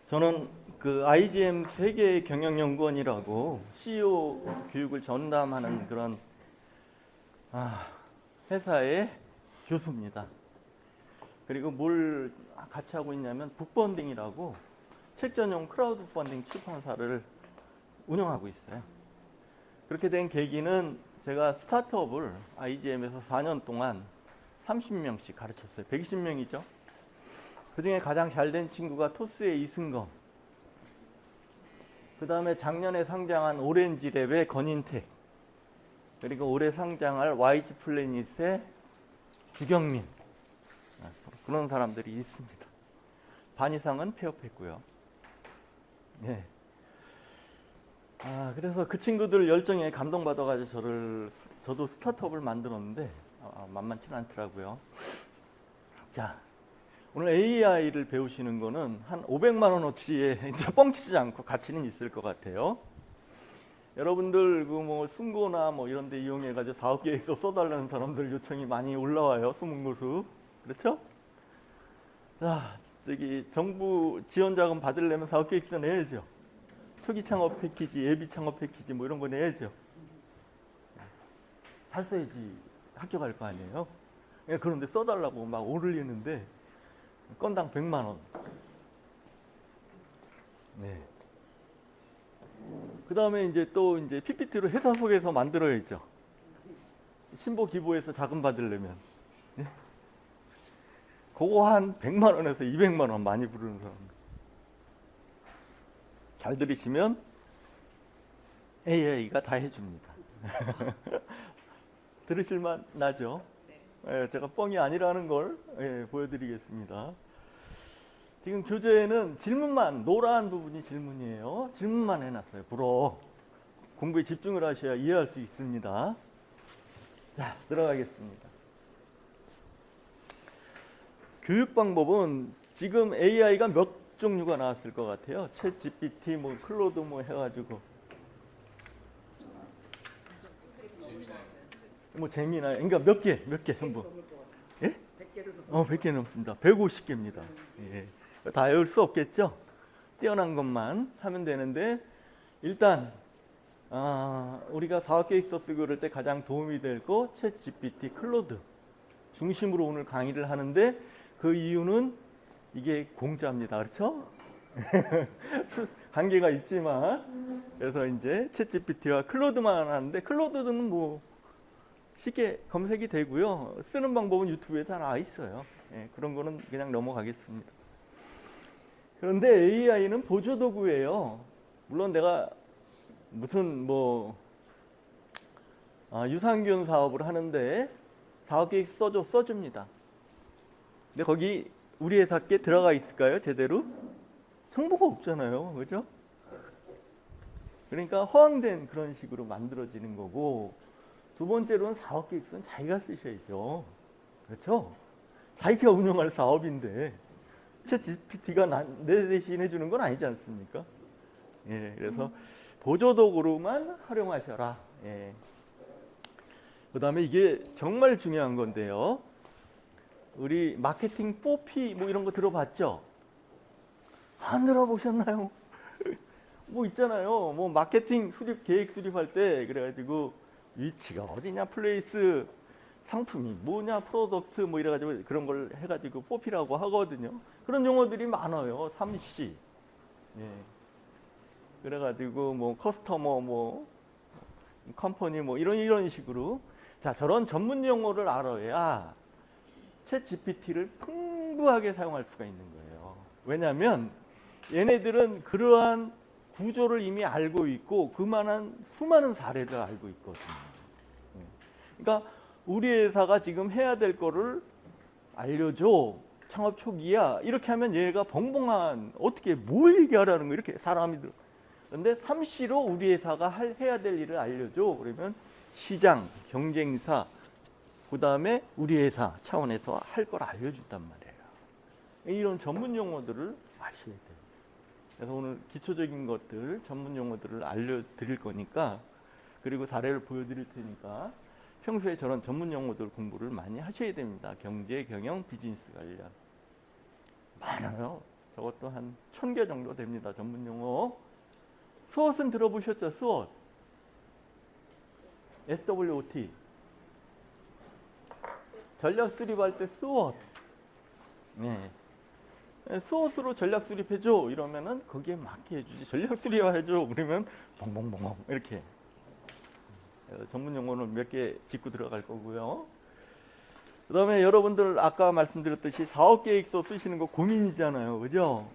저는 그 IGM 세계 경영연구원이라고 CEO 교육을 전담하는 그런 회사의 교수입니다. 그리고 뭘 같이 하고 있냐면 북펀딩이라고 책 전용 크라우드 펀딩 출판사를 운영하고 있어요. 그렇게 된 계기는 제가 스타트업을 IGM에서 4년 동안 30명씩 가르쳤어요. 120명이죠. 그 중에 가장 잘된 친구가 토스의 이승검, 그 다음에 작년에 상장한 오렌지랩의 건인택, 그리고 올해 상장할 YG 플래닛의 주경민, 그런 사람들이 있습니다. 반 이상은 폐업했고요. 예. 그래서 그 친구들 열정에 감동받아가지고 저도 스타트업을 만들었는데 만만치는 않더라고요. 자, 오늘 AI를 배우시는 거는 한 500만 원어치에 뻥치지 않고 가치는 있을 것 같아요. 여러분들 그 뭐 승고나 뭐 이런 데 이용해가지고 사업 계획서 써달라는 사람들 요청이 많이 올라와요. 소문고수. 그렇죠? 자, 저기 정부 지원 자금 받으려면 사업 계획서 내야죠. 초기 창업 패키지, 예비 창업 패키지 뭐 이런 거 내야죠. 잘 써야지 합격할 거 아니에요. 그런데 써달라고 막 올리는데 건당 100만 원. 네. 그 다음에 이제 또 이제 PPT로 회사 소개서 만들어야죠. 신보 기부해서 자금 받으려면. 네? 그거 한 100만 원에서 200만 원 많이 부르는 사람. 잘 들으시면 AI가 다 해줍니다. 들으실만 나죠? 네. 제가 뻥이 아니라는 걸 보여드리겠습니다. 지금 교재에는 질문만, 노란 부분이 질문이에요. 질문만 해놨어요. 불어. 공부에 집중을 하셔야 이해할 수 있습니다. 자, 들어가겠습니다. 교육 방법은 지금 AI가 몇 종류가 나왔을 것 같아요. 챗 GPT, 뭐 클로드 뭐 해가지고. 뭐 재미나, 그러니까 몇 개 전부. 예? 100개 넘습니다. 150개입니다. 예. 다 외울 수 없겠죠? 뛰어난 것만 하면 되는데 일단 우리가 사업계획서 쓰고 그럴 때 가장 도움이 될 거 챗 GPT, 클로드 중심으로 오늘 강의를 하는데 그 이유는 이게 공짜입니다. 그렇죠? 한계가 있지만 그래서 이제 챗 GPT와 클로드만 하는데 클로드는 뭐 쉽게 검색이 되고요. 쓰는 방법은 유튜브에 다 나와 있어요. 예, 그런 거는 그냥 넘어가겠습니다. 그런데 AI는 보조 도구예요. 물론 내가 무슨 뭐 유산균 사업을 하는데 사업계획 써줍니다. 근데 거기 우리 회사 께 들어가 있을까요? 제대로? 정보가 없잖아요. 그죠? 그러니까 허황된 그런 식으로 만들어지는 거고, 두 번째로는 사업계획서는 자기가 쓰셔야죠. 그렇죠? 자기가 운영할 사업인데 챗 GPT가 내 대신 해주는 건 아니지 않습니까? 예, 그래서 보조도구로만 활용하셔라. 예. 그 다음에 이게 정말 중요한 건데요. 우리 마케팅 4P 뭐 이런 거 들어봤죠? 안 들어보셨나요? 뭐 있잖아요. 뭐 마케팅 계획 수립할 때 그래가지고 위치가 어디냐, 플레이스, 상품이 뭐냐, 프로덕트 뭐 이래가지고 그런 걸 해가지고 4P라고 하거든요. 그런 용어들이 많아요. 3C. 예. 그래가지고 뭐 커스터머 뭐 컴퍼니 뭐 이런 식으로 자 저런 전문 용어를 알아야 챗 GPT를 풍부하게 사용할 수가 있는 거예요. 왜냐하면 얘네들은 그러한 구조를 이미 알고 있고 그만한 수많은 사례를 알고 있거든요. 그러니까 우리 회사가 지금 해야 될 거를 알려줘. 창업 초기야. 이렇게 하면 얘가 벙벙한 어떻게 뭘 얘기하라는 거 이렇게 사람이 들어. 그런데 3C로 우리 회사가 해야 될 일을 알려줘. 그러면 시장, 경쟁사, 그 다음에 우리 회사 차원에서 할 걸 알려준단 말이에요. 이런 전문 용어들을 아셔야 돼요. 그래서 오늘 기초적인 것들, 전문 용어들을 알려드릴 거니까 그리고 사례를 보여드릴 테니까 평소에 저런 전문 용어들 공부를 많이 하셔야 됩니다. 경제, 경영, 비즈니스 관련. 많아요. 저것도 한 1000개 정도 됩니다. 전문 용어. SWOT은 들어보셨죠? SWOT. SWOT. 전략 수립할 때 SWOT. 네. SWOT으로 전략 수립해줘 이러면은 거기에 맞게 해주지. 전략 수립해줘 그러면 벙벙벙벙 이렇게. 전문 용어는 몇 개 짚고 들어갈 거고요. 그 다음에 여러분들 아까 말씀드렸듯이 사업계획서 쓰시는 거 고민이잖아요. 그죠?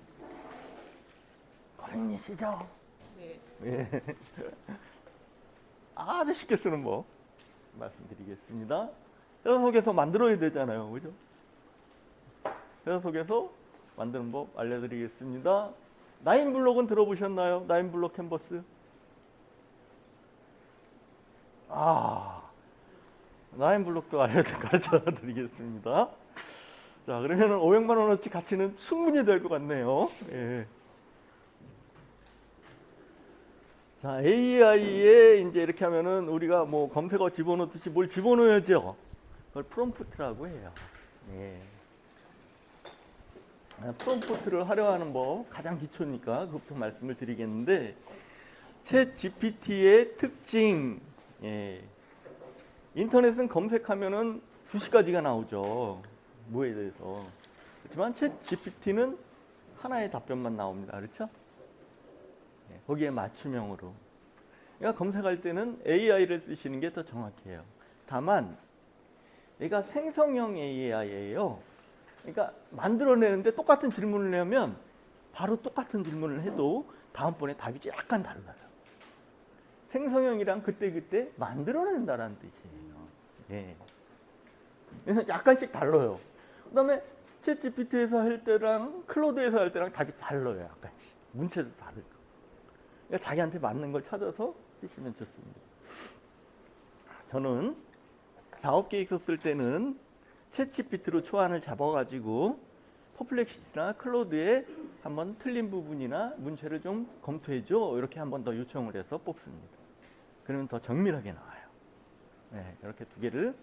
고민이시죠? 네. 예. 아주 쉽게 쓰는 법 말씀드리겠습니다. 회사 속에서 만들어야 되잖아요. 그죠? 회사 속에서 만드는 법 알려드리겠습니다. 나인블록은 들어보셨나요? 나인블록 캔버스. 나인블록도 가르쳐 드리겠습니다. 자, 그러면 500만 원어치 가치는 충분히 될 것 같네요. 예. 자, AI에 이제 이렇게 하면은 우리가 뭐 검색어 집어넣듯이 뭘 집어넣어야죠. 그걸 프롬프트라고 해요. 예. 프롬프트를 활용하는 법 가장 기초니까 그것부터 말씀을 드리겠는데, 챗 GPT의 특징. 예. 인터넷은 검색하면은 수십 가지가 나오죠. 뭐에 대해서. 그렇지만 챗 GPT는 하나의 답변만 나옵니다. 그렇죠? 예, 거기에 맞춤형으로. 그러니까 검색할 때는 AI를 쓰시는 게 더 정확해요. 다만 얘가 생성형 AI예요. 그러니까 만들어내는데 똑같은 질문을 내면 바로 똑같은 질문을 해도 다음번에 답이 약간 달라요. 생성형이랑 그때그때 만들어낸다라는 뜻이에요. 예. 그래서 약간씩 달라요. 그 다음에 챗 GPT에서 할 때랑 클로드에서 할 때랑 답이 달라요. 약간씩. 문체도 다르고. 그러니까 자기한테 맞는 걸 찾아서 쓰시면 좋습니다. 저는 사업계획서 쓸 때는 챗 GPT로 초안을 잡아가지고 퍼플렉시티나 클로드에 한번 틀린 부분이나 문체를 좀 검토해줘 이렇게 한번 더 요청을 해서 뽑습니다. 그러면 더 정밀하게 나와요. 네, 이렇게 두 개를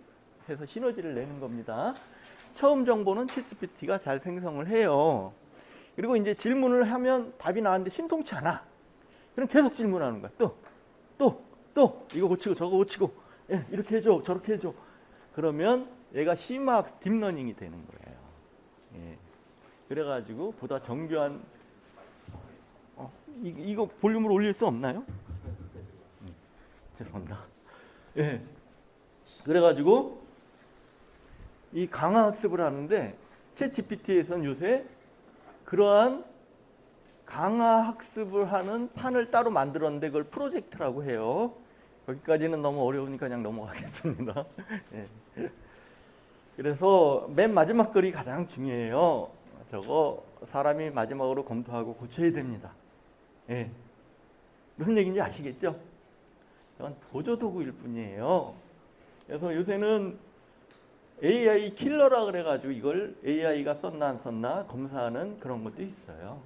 해서 시너지를 내는 겁니다. 처음 정보는 챗 GPT가 잘 생성을 해요. 그리고 이제 질문을 하면 답이 나왔는데 신통치 않아. 그럼 계속 질문하는 거야. 또 이거 고치고 저거 고치고, 예, 이렇게 해줘 저렇게 해줘. 그러면 얘가 심화 딥러닝이 되는 거예요. 예. 그래가지고 보다 정교한 이거 볼륨을 올릴 수 없나요? 죄송합니다. 예. 그래가지고 이 강화 학습을 하는데 챗 GPT에서는 요새 그러한 강화 학습을 하는 판을 따로 만들었는데 그걸 프로젝트라고 해요. 여기까지는 너무 어려우니까 그냥 넘어가겠습니다. 예. 그래서 맨 마지막 글이 가장 중요해요. 저거 사람이 마지막으로 검토하고 고쳐야 됩니다. 예. 무슨 얘기인지 아시겠죠? 이건 보조도구일 뿐이에요. 그래서 요새는 AI 킬러라 그래가지고 이걸 AI가 썼나 안 썼나 검사하는 그런 것도 있어요.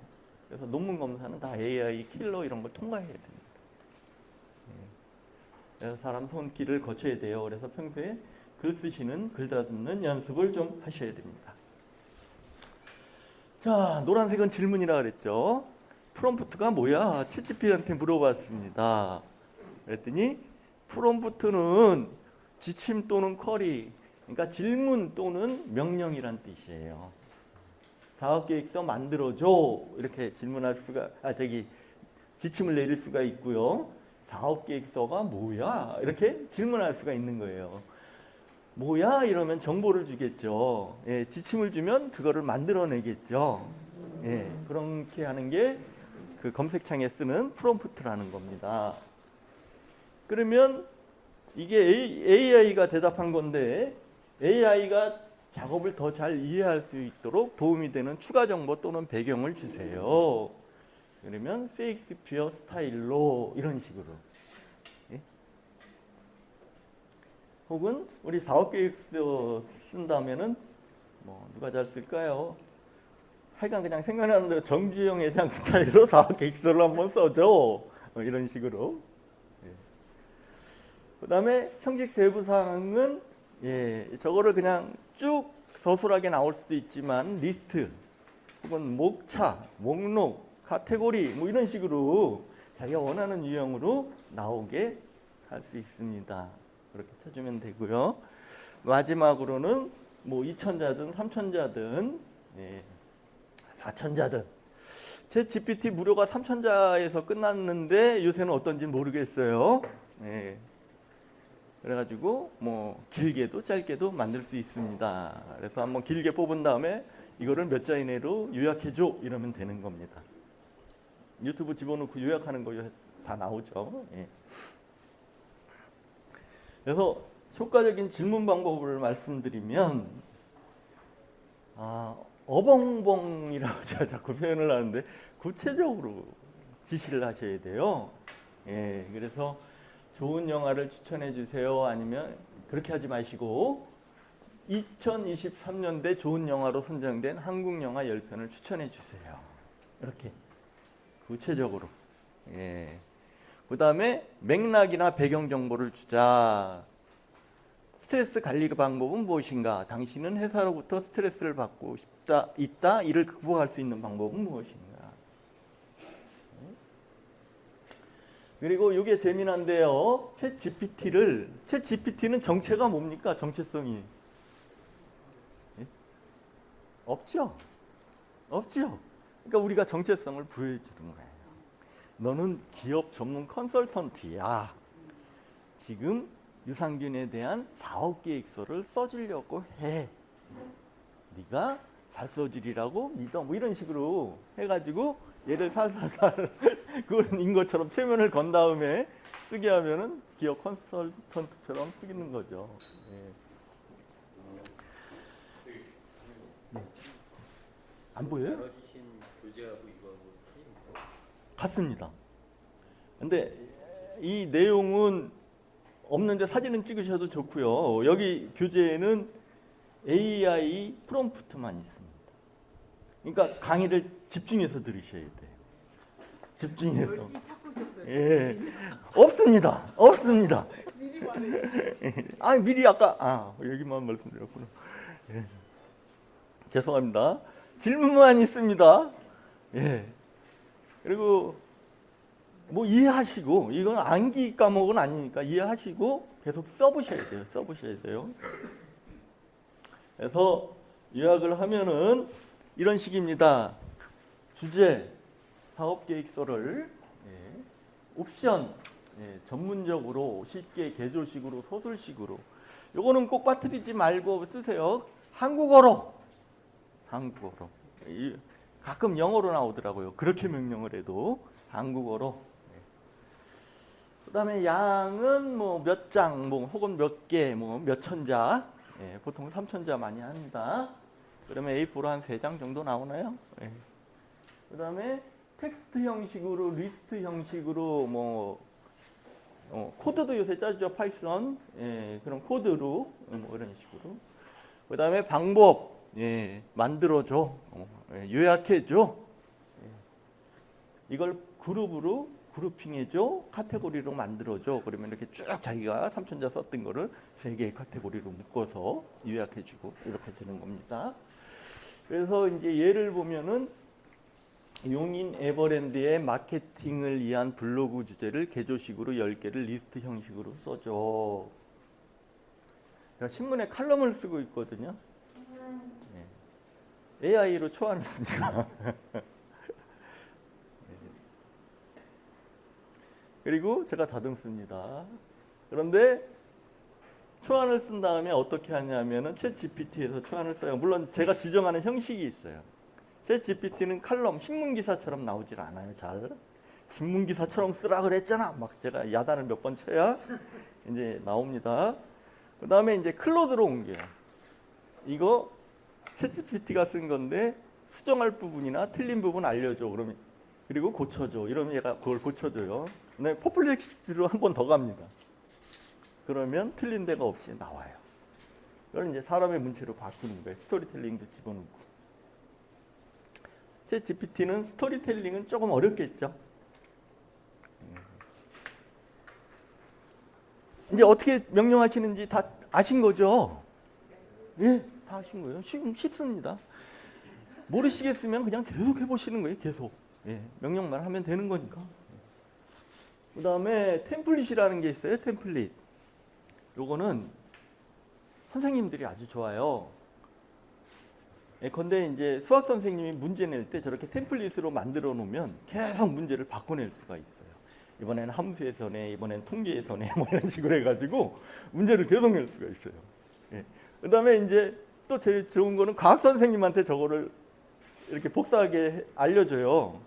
그래서 논문 검사는 다 AI 킬러 이런 걸 통과해야 됩니다. 그래서 사람 손길을 거쳐야 돼요. 그래서 평소에 글 쓰시는, 글 다듬는 연습을 좀 하셔야 됩니다. 자, 노란색은 질문이라 그랬죠. 프롬프트가 뭐야? 챗 GPT한테 물어봤습니다. 그랬더니 프롬프트는 지침 또는 쿼리, 그러니까 질문 또는 명령이란 뜻이에요. 사업계획서 만들어줘 이렇게 질문할 수가, 지침을 내릴 수가 있고요. 사업계획서가 뭐야? 이렇게 질문할 수가 있는 거예요. 뭐야? 이러면 정보를 주겠죠. 예, 지침을 주면 그거를 만들어내겠죠. 예, 그렇게 하는 게 그 검색창에 쓰는 프롬프트라는 겁니다. 그러면 이게 AI가 대답한 건데 AI가 작업을 더 잘 이해할 수 있도록 도움이 되는 추가 정보 또는 배경을 주세요. 그러면 셰익스피어 스타일로 이런 식으로. 예? 혹은 우리 사업계획서 쓴다면은 뭐 누가 잘 쓸까요? 하여간 그냥 생각나는 대로 정주영 회장 스타일로 사업계획서를 한번 써줘. 이런 식으로. 그 다음에 형식 세부사항은 저거를 그냥 쭉 서술하게 나올 수도 있지만 리스트 혹은 목차, 목록, 카테고리 뭐 이런 식으로 자기가 원하는 유형으로 나오게 할 수 있습니다. 그렇게 쳐주면 되고요. 마지막으로는 뭐 2천자든 3천자든 4천자든 제 GPT 무료가 3천자에서 끝났는데 요새는 어떤지 모르겠어요. 그래가지고 뭐 길게도 짧게도 만들 수 있습니다. 그래서 한번 길게 뽑은 다음에 이거를 몇 자 이내로 요약해줘 이러면 되는 겁니다. 유튜브 집어넣고 요약하는 거 다 나오죠. 그래서 효과적인 질문 방법을 말씀드리면 어벙벙이라고 제가 자꾸 표현을 하는데 구체적으로 지시를 하셔야 돼요. 그래서 좋은 영화를 추천해 주세요. 아니면 그렇게 하지 마시고 2023년대 좋은 영화로 선정된 한국 영화 10편을 추천해 주세요. 이렇게 구체적으로. 그 다음에 맥락이나 배경 정보를 주자. 스트레스 관리 방법은 무엇인가? 당신은 회사로부터 스트레스를 받고 있다. 이를 극복할 수 있는 방법은 무엇인가? 그리고 이게 재미난데요. 챗 GPT는 정체가 뭡니까? 정체성이 없죠. 그러니까 우리가 정체성을 부여해 주는 거예요. 너는 기업 전문 컨설턴트야. 지금 유산균에 대한 사업 계획서를 써주려고 해. 네가 잘 써주리라고 믿어. 뭐 이런 식으로 해가지고 얘를 살살살 그런 것처럼 최면을 건 다음에 쓰게 하면은 기업 컨설턴트처럼 쓰기는 거죠. 안 보여요? 나눠주신 교재하고 이거하고 틀린가요? 같습니다. 근데 이 내용은 없는데 사진은 찍으셔도 좋고요. 여기 교재에는 AI 프롬프트만 있습니다. 그러니까 강의를 집중해서 들으셔야 돼요. 집중해서. 열심히 찾고 있었어요. 예. 없습니다. 미리 말해주시지. 미리 아까 여기만 말씀드렸구나. 죄송합니다. 질문만 있습니다. 그리고 뭐 이해하시고 이건 암기 과목은 아니니까 이해하시고 계속 써보셔야 돼요. 그래서 요약을 하면은 이런 식입니다. 주제, 사업계획서를 옵션, 전문적으로 쉽게 개조식으로 소설식으로 요거는 꼭 빠뜨리지 말고 쓰세요. 한국어로. 가끔 영어로 나오더라고요. 그렇게 명령을 해도 한국어로. 그다음에 양은 뭐 몇 장, 뭐 혹은 몇 개, 뭐 몇 천자. 보통 3천자 많이 합니다. 그러면 A4로 한 3장 정도 나오나요? 그다음에 텍스트 형식으로, 리스트 형식으로 뭐 코드도 요새 짜죠. 파이썬. 그런 코드로 뭐 이런 식으로. 그다음에 방법. 만들어줘. 요약해줘. 이걸 그룹으로 그룹핑해줘. 카테고리로 만들어줘. 그러면 이렇게 쭉 자기가 3천자 썼던 거를 3개의 카테고리로 묶어서 요약해주고 이렇게 되는 겁니다. 그래서 이제 예를 보면은 용인 에버랜드의 마케팅을 위한 블로그 주제를 개조식으로 10개를 리스트 형식으로 써줘. 제가 신문에 칼럼을 쓰고 있거든요. AI로 초안을 씁니다. 그리고 제가 다듬습니다. 그런데 초안을 쓴 다음에 어떻게 하냐면은 챗 GPT에서 초안을 써요. 물론 제가 지정하는 형식이 있어요. 챗 GPT는 칼럼, 신문 기사처럼 나오질 않아요. 잘 신문 기사처럼 쓰라 그랬잖아. 막 제가 야단을 몇 번 쳐야 이제 나옵니다. 그 다음에 이제 클로드로 옮겨요. 이거 챗 GPT가 쓴 건데 수정할 부분이나 틀린 부분 알려줘. 그러면 그리고 고쳐줘. 이러면 얘가 그걸 고쳐줘요. 네, 퍼플렉시티로 한 번 더 갑니다. 그러면 틀린 데가 없이 나와요. 그걸 이제 사람의 문체로 바꾸는 거예요. 스토리텔링도 집어넣고. 챗 GPT는 스토리텔링은 조금 어렵겠죠. 이제 어떻게 명령하시는지 다 아신 거죠? 다 아신 거예요. 쉽습니다. 모르시겠으면 그냥 계속 해보시는 거예요. 계속. 예, 명령만 하면 되는 거니까. 그 다음에 템플릿이라는 게 있어요. 템플릿. 요거는 선생님들이 아주 좋아요. 예컨대 이제 수학 선생님이 문제 낼 때 저렇게 템플릿으로 만들어 놓으면 계속 문제를 바꿔낼 수가 있어요. 이번에는 함수에서 내, 이번엔 통계에서 내, 뭐 이런 식으로 해가지고 문제를 계속 낼 수가 있어요. 예. 그 다음에 이제 또 제일 좋은 거는 과학 선생님한테 저거를 이렇게 복사하게 알려줘요.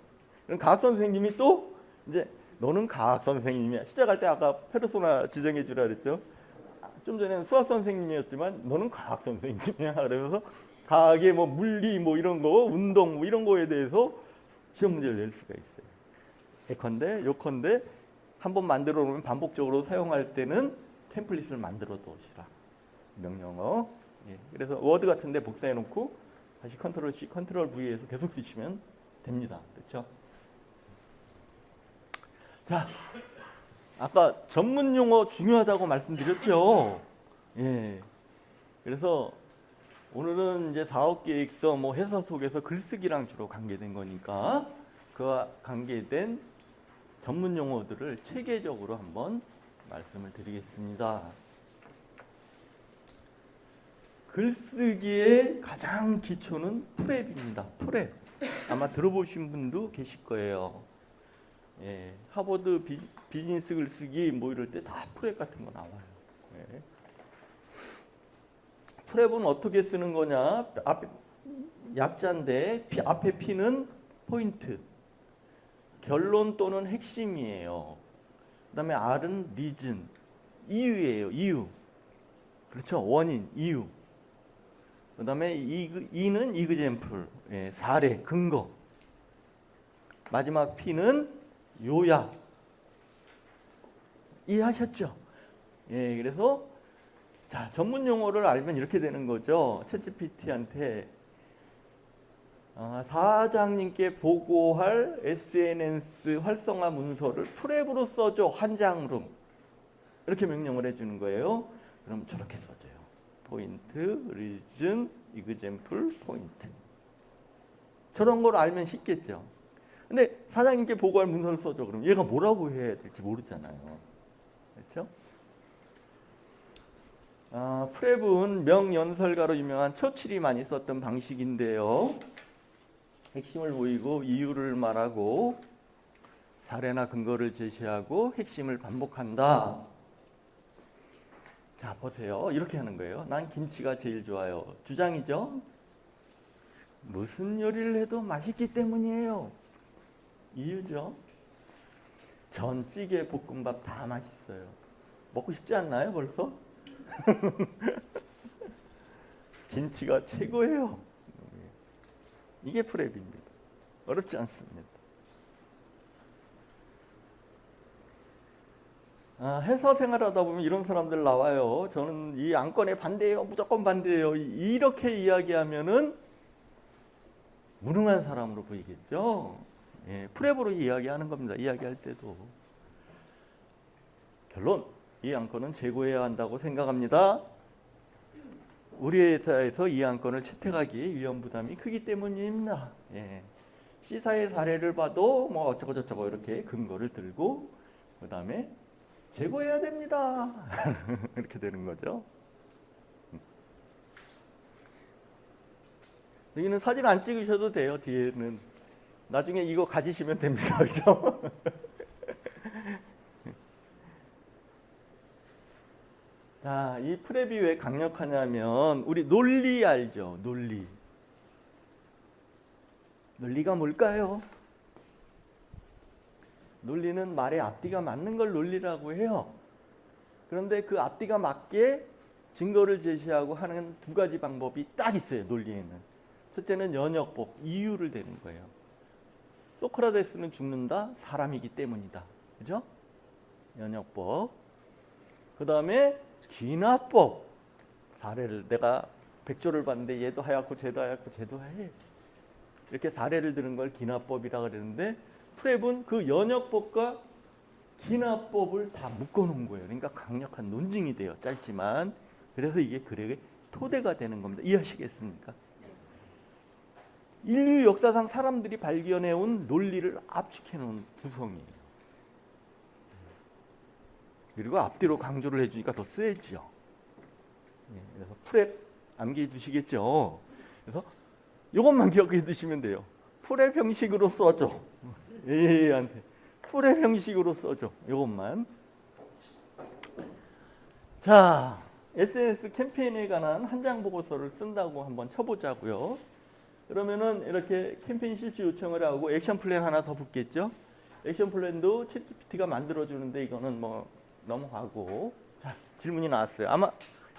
그럼 과학 선생님이 또 이제 너는 과학 선생님이야. 시작할 때 아까 페르소나 지정해 주라 그랬죠. 좀 전에는 수학 선생님이었지만 너는 과학 선생님이야. 그러면서 과학의 뭐 물리 뭐 이런 거, 운동 뭐 이런 거에 대해서 시험 문제를 낼 수가 있어요. 예컨대, 요컨대 한번 만들어 놓으면 반복적으로 사용할 때는 템플릿을 만들어 두시라. 명령어. 예, 그래서 워드 같은데 복사해 놓고 다시 컨트롤 C, 컨트롤 V에서 계속 쓰시면 됩니다. 그렇죠? 자, 아까 전문 용어 중요하다고 말씀드렸죠. 예. 그래서 오늘은 이제 사업 계획서 뭐 회사 속에서 글쓰기랑 주로 관계된 거니까 그와 관계된 전문 용어들을 체계적으로 한번 말씀을 드리겠습니다. 글쓰기의 가장 기초는 프랩입니다. 프랩. 아마 들어보신 분도 계실 거예요. 예, 하버드 비즈니스 글쓰기 뭐 이럴 때 다 프랩 같은 거 나와요. 예. 프랩은 어떻게 쓰는 거냐? 앞에 약자인데 앞에 P는 포인트, 결론 또는 핵심이에요. 그다음에 R은 리즌, 이유예요. 이유. 그렇죠? 원인, 이유. 그다음에 E는 이그젬플, 예, 사례, 근거. 마지막 P는 요약. 이해하셨죠? 예, 그래서 자, 전문 용어를 알면 이렇게 되는 거죠. 챗GPT한테 사장님께 보고할 SNS 활성화 문서를 프랩으로 써줘. 한 장으로. 이렇게 명령을 해주는 거예요. 그럼 저렇게 써줘요. 포인트, 리즌, 이그젬플, 포인트. 저런 걸 알면 쉽겠죠. 근데 사장님께 보고할 문서를 써줘. 그럼 얘가 뭐라고 해야 될지 모르잖아요. 그렇죠? 프랩은 명연설가로 유명한 처칠이 많이 썼던 방식인데요. 핵심을 보이고 이유를 말하고 사례나 근거를 제시하고 핵심을 반복한다. 자, 보세요. 이렇게 하는 거예요. 난 김치가 제일 좋아요. 주장이죠. 무슨 요리를 해도 맛있기 때문이에요. 이유죠. 전, 찌개, 볶음밥 다 맛있어요. 먹고 싶지 않나요, 벌써? 김치가 최고예요. 이게 프랩입니다. 어렵지 않습니다. 회사 생활하다 보면 이런 사람들 나와요. 저는 이 안건에 반대해요. 무조건 반대해요. 이렇게 이야기하면은 무능한 사람으로 보이겠죠. 예, 프랩으로 이야기하는 겁니다. 이야기할 때도. 결론. 이 안건은 재고해야 한다고 생각합니다. 우리 회사에서 이 안건을 채택하기 위험 부담이 크기 때문입니다. 예. C사의 사례를 봐도 뭐 어쩌고 저쩌고 이렇게 근거를 들고 그 다음에 재고해야 됩니다. 이렇게 되는 거죠. 여기는 사진 안 찍으셔도 돼요. 뒤에는 나중에 이거 가지시면 됩니다. 그렇죠? 자, 이 프랩이 왜 강력하냐면 우리 논리 알죠? 논리. 논리가 뭘까요? 논리는 말의 앞뒤가 맞는 걸 논리라고 해요. 그런데 그 앞뒤가 맞게 증거를 제시하고 하는 두 가지 방법이 딱 있어요. 논리에는. 첫째는 연역법, 이유를 대는 거예요. 소크라테스는 죽는다. 사람이기 때문이다. 그죠? 연역법. 그 다음에 기나법. 사례를 내가 백조를 봤는데 얘도 하얗고 쟤도 하얗고 쟤도 하얘. 이렇게 사례를 드는 걸 기나법이라고 그러는데 프랩은 그 연역법과 기나법을 다 묶어놓은 거예요. 그러니까 강력한 논증이 돼요. 짧지만. 그래서 이게 글의 토대가 되는 겁니다. 이해하시겠습니까? 인류 역사상 사람들이 발견해온 논리를 압축해놓은 구성이에요. 그리고 앞뒤로 강조를 해주니까 더 세지요. 그래서 프랩 암기해 두시겠죠. 그래서 이것만 기억해 두시면 돼요. 프랩 형식으로 써줘. A한테 프랩 형식으로 써줘. 이것만. 자, SNS 캠페인에 관한 한 장 보고서를 쓴다고 한번 쳐보자고요. 그러면은 이렇게 캠페인 실시 요청을 하고 액션 플랜 하나 더 붙겠죠. 액션 플랜도 챗GPT가 만들어주는데 이거는 뭐 넘어가고. 자, 질문이 나왔어요. 아마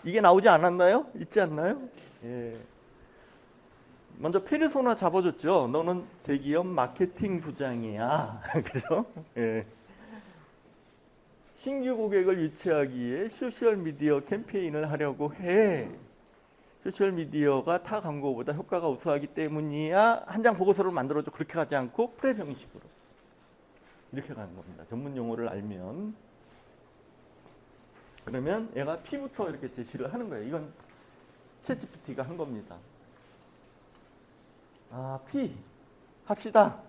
이게 나오지 않았나요? 있지 않나요? 예. 먼저 페르소나 잡아줬죠. 너는 대기업 마케팅 부장이야. 그죠? 예. 신규 고객을 유치하기 위해 소셜미디어 캠페인을 하려고 해. 소셜미디어가 타 광고보다 효과가 우수하기 때문이야. 한 장 보고서를 만들어줘. 그렇게 가지 않고 프랩 형식으로. 이렇게 가는 겁니다. 전문 용어를 알면. 그러면 얘가 P부터 이렇게 제시를 하는 거예요. 이건 챗GPT가 한 겁니다. 아, P 합시다.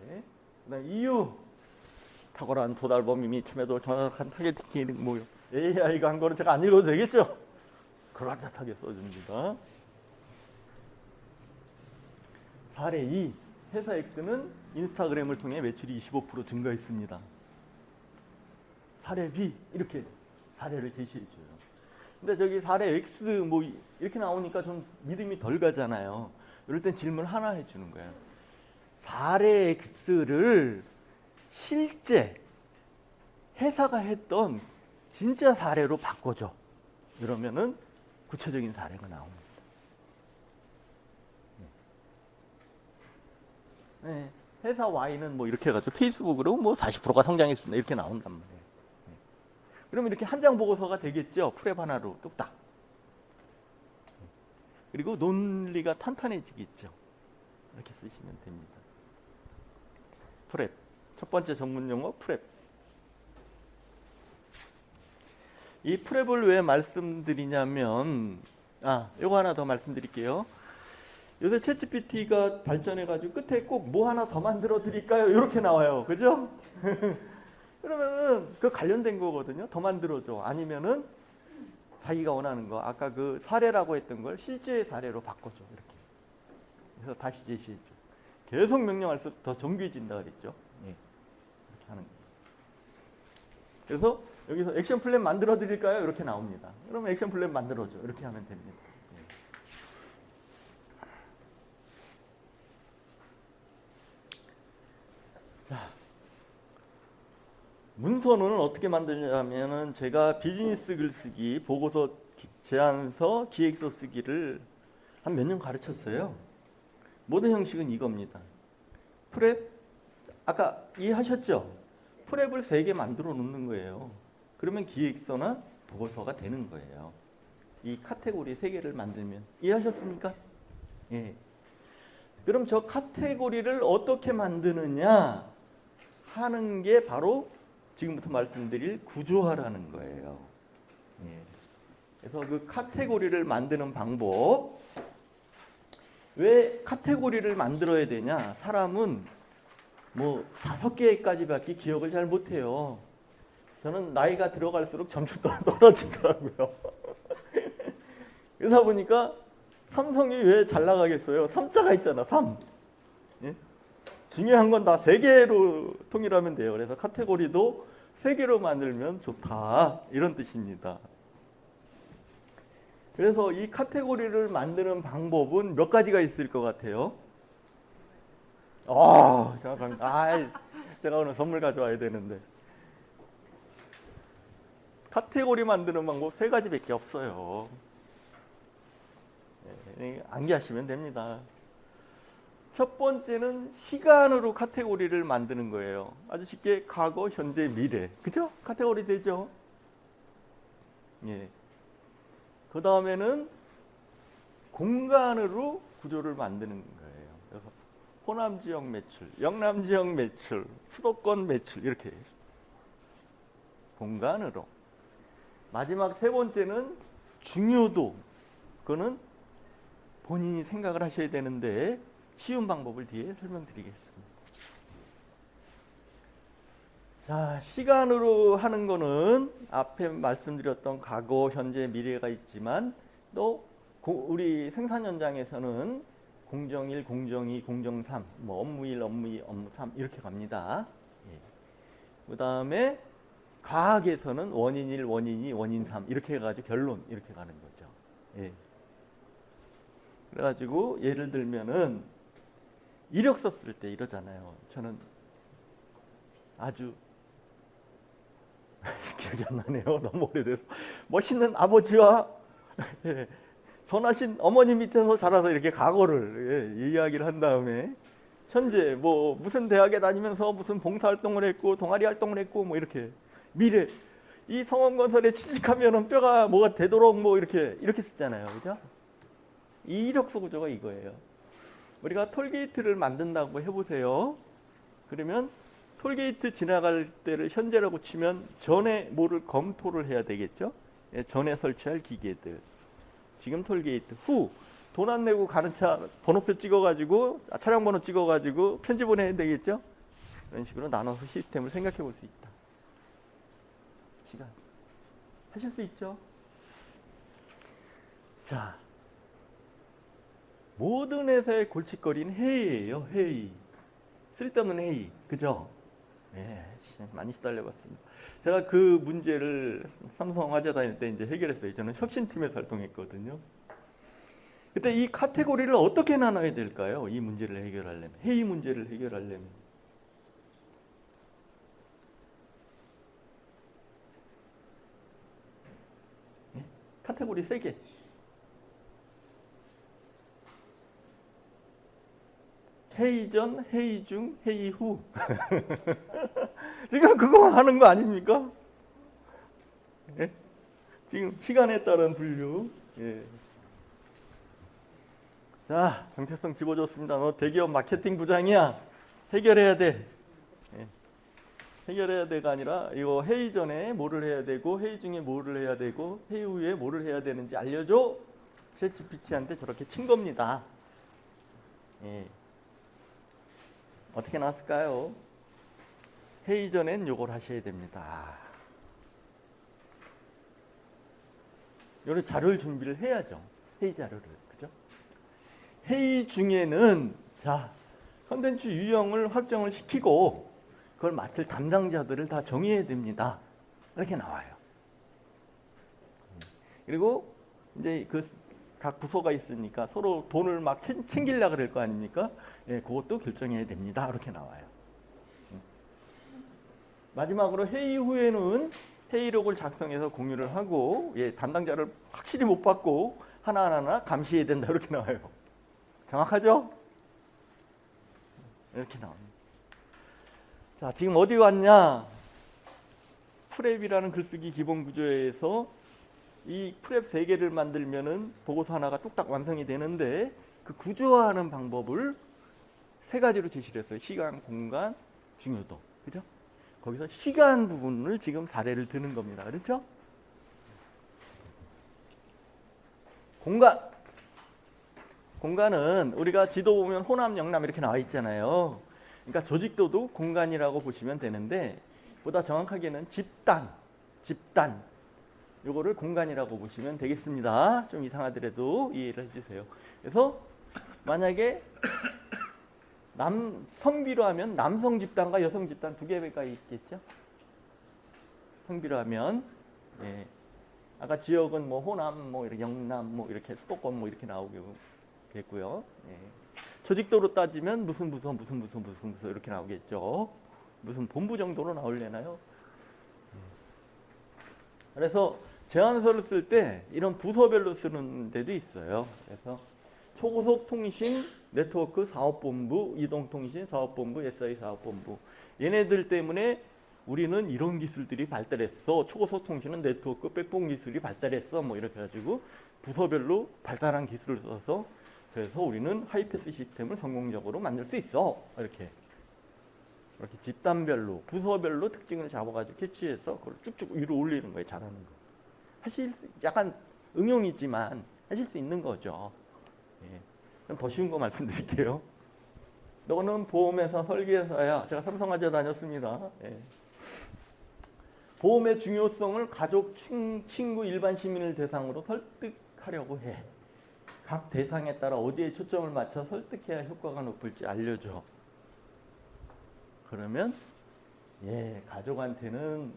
네. 그다음 이유 탁월한 도달범 이미 참여도 정확한 타겟팅 기능 뭐요. AI가 한 거는 제가 안 읽어도 되겠죠? 그럴듯하게 써줍니다. 사례 2. 회사 X는 인스타그램을 통해 매출이 25% 증가했습니다. 사례 B 이렇게 사례를 제시해줘요. 근데 저기 사례 X 뭐 이렇게 나오니까 좀 믿음이 덜 가잖아요. 이럴 땐 질문 하나 해주는 거예요. 사례 X를 실제 회사가 했던 진짜 사례로 바꿔줘. 이러면은 구체적인 사례가 나옵니다. 네. 회사 Y는 뭐 이렇게 해가지고 페이스북으로 뭐 40%가 성장했습니다. 이렇게 나온단 말이에요. 그러면 이렇게 한 장 보고서가 되겠죠. 프랩 하나로 뚝딱. 그리고 논리가 탄탄해지겠죠. 이렇게 쓰시면 됩니다. 프랩. 첫 번째 전문 용어 프랩. 이 프랩을 왜 말씀드리냐면 요거 하나 더 말씀드릴게요. 요새 챗GPT가 발전해가지고 끝에 꼭 뭐 하나 더 만들어 드릴까요? 이렇게 나와요. 그죠? 그러면은 그 관련된 거거든요. 더 만들어줘. 아니면은 자기가 원하는 거 아까 그 사례라고 했던 걸 실제 사례로 바꿔줘. 이렇게. 그래서 다시 제시해줘. 계속 명령할수록 더 정교해진다 그랬죠. 예. 이렇게 하는 거예요. 그래서 여기서 액션 플랜 만들어 드릴까요? 이렇게 나옵니다. 그러면 액션 플랜 만들어줘. 이렇게 하면 됩니다. 자, 문서는 어떻게 만드냐면은 제가 비즈니스 글쓰기, 보고서, 제안서, 기획서 쓰기를 한 몇 년 가르쳤어요. 모든 형식은 이겁니다. 프랩, 아까 이해하셨죠? 프랩을 3개 만들어 놓는 거예요. 그러면 기획서나 보고서가 되는 거예요. 이 카테고리 3개를 만들면. 이해하셨습니까? 예. 그럼 저 카테고리를 어떻게 만드느냐 하는 게 바로 지금부터 말씀드릴 구조화라는 거예요. 예. 그래서 그 카테고리를 만드는 방법. 왜 카테고리를 만들어야 되냐? 사람은 뭐 5개까지밖에 기억을 잘 못해요. 저는 나이가 들어갈수록 점점 더 떨어지더라고요. 그러다 보니까 삼성이 왜 잘 나가겠어요? 3자가 있잖아. 3. 예? 중요한 건 다 3개로 통일하면 돼요. 그래서 카테고리도 3개로 만들면 좋다. 이런 뜻입니다. 그래서 이 카테고리를 만드는 방법은 몇 가지가 있을 것 같아요? 제가 오늘 선물 가져와야 되는데. 카테고리 만드는 방법 3가지밖에 없어요. 네, 암기하시면 됩니다. 첫 번째는 시간으로 카테고리를 만드는 거예요. 아주 쉽게 과거, 현재, 미래. 그죠? 카테고리 되죠? 예. 그 다음에는 공간으로 구조를 만드는 거예요. 그래서 호남 지역 매출, 영남 지역 매출, 수도권 매출 이렇게 공간으로. 마지막 3번째는 중요도. 그거는 본인이 생각을 하셔야 되는데 쉬운 방법을 뒤에 설명드리겠습니다. 자, 시간으로 하는 거는 앞에 말씀드렸던 과거, 현재, 미래가 있지만 또 우리 생산 현장에서는 공정1, 공정2, 공정3, 뭐 업무1, 업무2, 업무3 이렇게 갑니다. 예. 그 다음에 과학에서는 원인1, 원인2, 원인3 이렇게 해가지고 결론 이렇게 가는 거죠. 예. 그래가지고 예를 들면은 이력서 쓸 때 이러잖아요. 저는 아주 기억이 안 나네요. 너무 오래돼서. 멋있는 아버지와 예, 선하신 어머니 밑에서 자라서 이렇게 과거를 이야기를 한 다음에 현재 뭐 무슨 대학에 다니면서 무슨 봉사활동을 했고 동아리 활동을 했고 뭐 이렇게 미래 이 성원건설에 취직하면은 뼈가 뭐가 되도록 뭐 이렇게 쓰잖아요. 그죠? 이 이력서 구조가 이거예요. 우리가 톨게이트를 만든다고 해보세요. 그러면 톨게이트 지나갈 때를 현재라고 치면 전에 뭐를 검토를 해야 되겠죠. 예, 전에 설치할 기계들. 지금 톨게이트. 후 돈 안 내고 가는 차 번호표 찍어가지고 차량 번호 찍어가지고 편지 보내야 되겠죠. 이런 식으로 나눠서 시스템을 생각해 볼 수 있다. 시간 하실 수 있죠. 자, 모든 회사의 골칫거리는 회의예요. 회의. 쓸데없는 회의. 그죠? 예, 많이 시달려봤습니다. 제가 그 문제를 삼성화재 다닐 때 이제 해결했어요. 저는 혁신팀에서 활동했거든요. 그때 이 카테고리를 어떻게 나눠야 될까요? 이 문제를 해결하려면, 회의 문제를 해결하려면. 예? 카테고리 3개. 회의 전, 회의 중, 회의 후. 지금 그거 하는 거 아닙니까? 예? 지금 시간에 따른 분류. 예. 자, 정체성 집어줬습니다. 너 대기업 마케팅 부장이야. 해결해야 돼. 예. 해결해야 돼가 아니라 이거 회의 전에 뭐를 해야 되고 회의 중에 뭐를 해야 되고 회의 후에 뭐를 해야 되는지 알려줘. 챗GPT한테 저렇게 친 겁니다. 예. 어떻게 나왔을까요? 회의 전엔 요걸 하셔야 됩니다. 요런 자료를 준비를 해야죠. 회의 자료를. 그죠? 회의 중에는 자, 컨텐츠 유형을 확정을 시키고 그걸 맡을 담당자들을 다 정해야 됩니다. 이렇게 나와요. 그리고 이제 그 각 부서가 있으니까 서로 돈을 막 챙기려고 그럴 거 아닙니까? 예, 그것도 결정해야 됩니다. 이렇게 나와요. 마지막으로 회의 후에는 회의록을 작성해서 공유를 하고 예, 담당자를 확실히 못 받고 하나하나 감시해야 된다. 이렇게 나와요. 정확하죠? 이렇게 나옵니다. 자, 지금 어디 왔냐? 프랩이라는 글쓰기 기본 구조에서 이 프랩 3개를 만들면은 보고서 하나가 뚝딱 완성이 되는데 그 구조화하는 방법을 3가지로 제시를 했어요. 시간, 공간, 중요도. 그죠? 거기서 시간 부분을 지금 사례를 드는 겁니다. 그렇죠? 공간. 공간은 우리가 지도 보면 호남, 영남 이렇게 나와 있잖아요. 그러니까 조직도도 공간이라고 보시면 되는데 보다 정확하게는 집단. 요거를 공간이라고 보시면 되겠습니다. 좀 이상하더라도 이해를 해주세요. 그래서 만약에 성비로 하면 남성 집단과 여성 집단 2개가 있겠죠. 성비로 하면 예. 아까 지역은 뭐 호남, 뭐 이렇게 영남, 뭐 이렇게 수도권 뭐 이렇게 나오겠고요. 예. 조직도로 따지면 무슨 부서 이렇게 나오겠죠. 무슨 본부 정도로 나오려나요? 그래서 제안서를 쓸 때 이런 부서별로 쓰는 데도 있어요. 그래서 초고속 통신 네트워크 사업본부, 이동통신 사업본부, SI 사업본부. 얘네들 때문에 우리는 이런 기술들이 발달했어. 초고속 통신은 네트워크 백본 기술이 발달했어. 뭐 이렇게 해가지고 부서별로 발달한 기술을 써서 그래서 우리는 하이패스 시스템을 성공적으로 만들 수 있어. 이렇게 집단별로, 부서별로 특징을 잡아가지고 캐치해서 그걸 쭉쭉 위로 올리는 거예요. 잘하는 거. 약간 응용이지만 하실 수 있는 거죠. 예. 그럼 더 쉬운 거 말씀드릴게요. 너는 보험회사 설계사야. 제가 삼성화재 다녔습니다. 예. 보험의 중요성을 가족, 친구, 일반 시민을 대상으로 설득하려고 해. 각 대상에 따라 어디에 초점을 맞춰 설득해야 효과가 높을지 알려줘. 그러면 가족한테는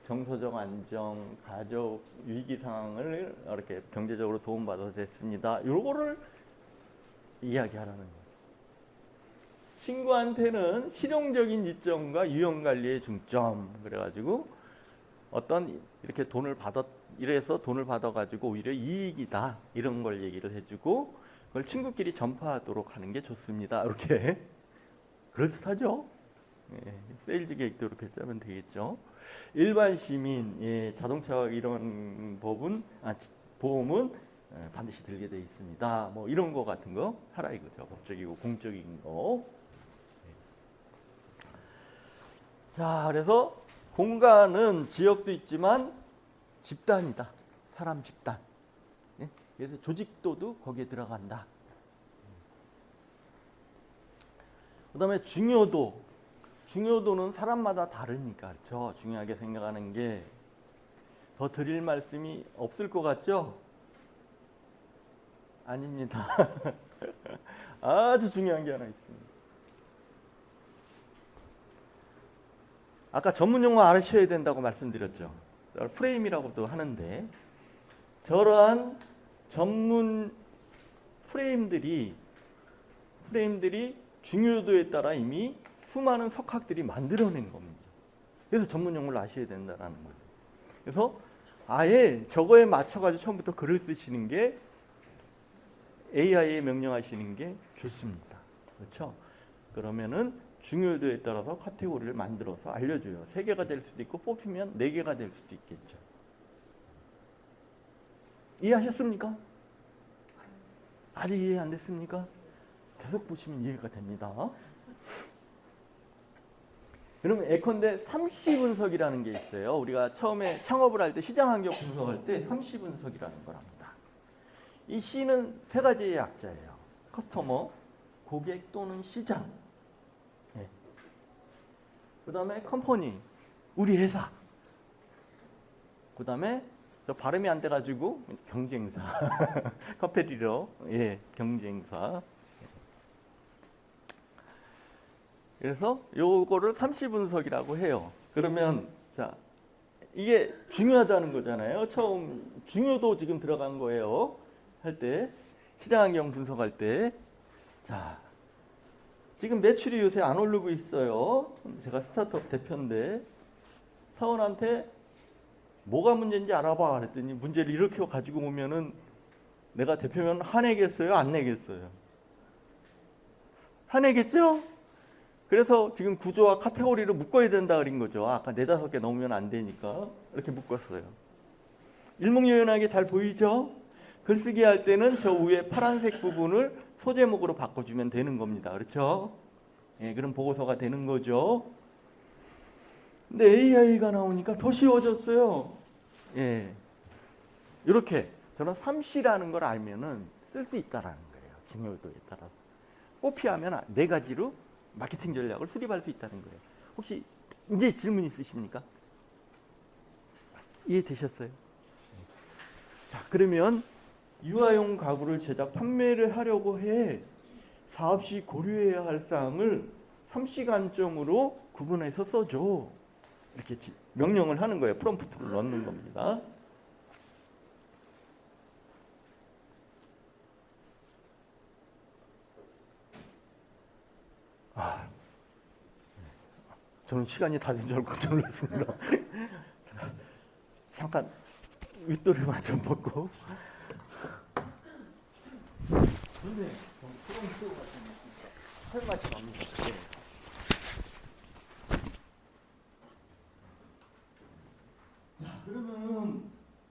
정서적 안정, 가족 위기 상황을 이렇게 경제적으로 도움받아서 됐습니다. 요거를 이야기하라는 거예요. 친구한테는 실용적인 이점과 유형 관리의 중점. 그래가지고 어떤 이렇게 이래서 돈을 받아가지고 오히려 이익이다 이런 걸 얘기를 해주고 그걸 친구끼리 전파하도록 하는 게 좋습니다. 이렇게 그럴듯하죠. 세일즈 계획도 이렇게 짜면 되겠죠. 일반 시민, 자동차 이런 보험은 반드시 들게 돼 있습니다. 뭐 이런 거 같은 거 하라 이거죠. 법적이고 공적인 거. 자, 그래서 공간은 지역도 있지만 집단이다. 사람 집단. 그래서 조직도도 거기에 들어간다. 그 다음에 중요도는 사람마다 다르니까 그렇죠. 중요하게 생각하는 게 더 드릴 말씀이 없을 것 같죠? 아닙니다. 아주 중요한 게 하나 있습니다. 아까 전문 용어 알으셔야 된다고 말씀드렸죠. 프레임이라고도 하는데 저러한 전문 프레임들이 중요도에 따라 이미 수많은 석학들이 만들어낸 겁니다. 그래서 전문 용어를 아셔야 된다는 거예요. 그래서 아예 저거에 맞춰가지고 처음부터 글을 쓰시는 게 AI에 명령하시는 게 좋습니다. 그렇죠? 그러면은 중요도에 따라서 카테고리를 만들어서 알려줘요. 3개가 될 수도 있고 뽑히면 4개가 될 수도 있겠죠. 이해하셨습니까? 아직 이해 안 됐습니까? 계속 보시면 이해가 됩니다. 그러면 예컨대 30분석이라는 게 있어요. 우리가 처음에 창업을 할 때 시장 환경 분석할 때 30분석이라는 걸 합니다. 이 C는 3가지의 약자예요. 커스터머, 고객 또는 시장. 그 다음에 컴퍼니, 우리 회사. 그 다음에 저 발음이 안 돼가지고 경쟁사, 컴페티터, 경쟁사. 그래서 요거를 30분석이라고 해요. 그러면 자 이게 중요하다는 거잖아요. 처음 중요도 지금 들어간 거예요. 할 때 시장 환경 분석할 때 자 지금 매출이 요새 안 오르고 있어요. 제가 스타트업 대표인데 사원한테 뭐가 문제인지 알아봐 그랬더니 문제를 이렇게 가지고 오면은 내가 대표면 화내겠어요? 안 내겠어요? 화내겠죠? 그래서 지금 구조와 카테고리를 묶어야 된다 그린 거죠. 아까 4-5개 넘으면 안 되니까 이렇게 묶었어요. 일목요연하게 잘 보이죠? 글쓰기 할 때는 저 위에 파란색 부분을 소제목으로 바꿔주면 되는 겁니다. 그렇죠? 그럼 보고서가 되는 거죠. 근데 AI가 나오니까 더 쉬워졌어요. 이렇게 저는 3C라는 걸 알면은 쓸 수 있다라는 거예요. 중요도에 따라서. 뽑히하면 4가지로 마케팅 전략을 수립할 수 있다는 거예요. 혹시 이제 질문 있으십니까? 이해되셨어요? 자, 그러면 유아용 가구를 제작 판매를 하려고 해 사업 시 고려해야 할 사항을 3C 관점으로 구분해서 써줘. 이렇게 명령을 하는 거예요. 프롬프트를 넣는 겁니다. 저는 시간이 다 된 줄 알고 깜짝 놀랐습니다. 잠깐 윗도리만 좀 벗고. 근데 프롬프트가 할 맛이 납니다. 자, 그러면은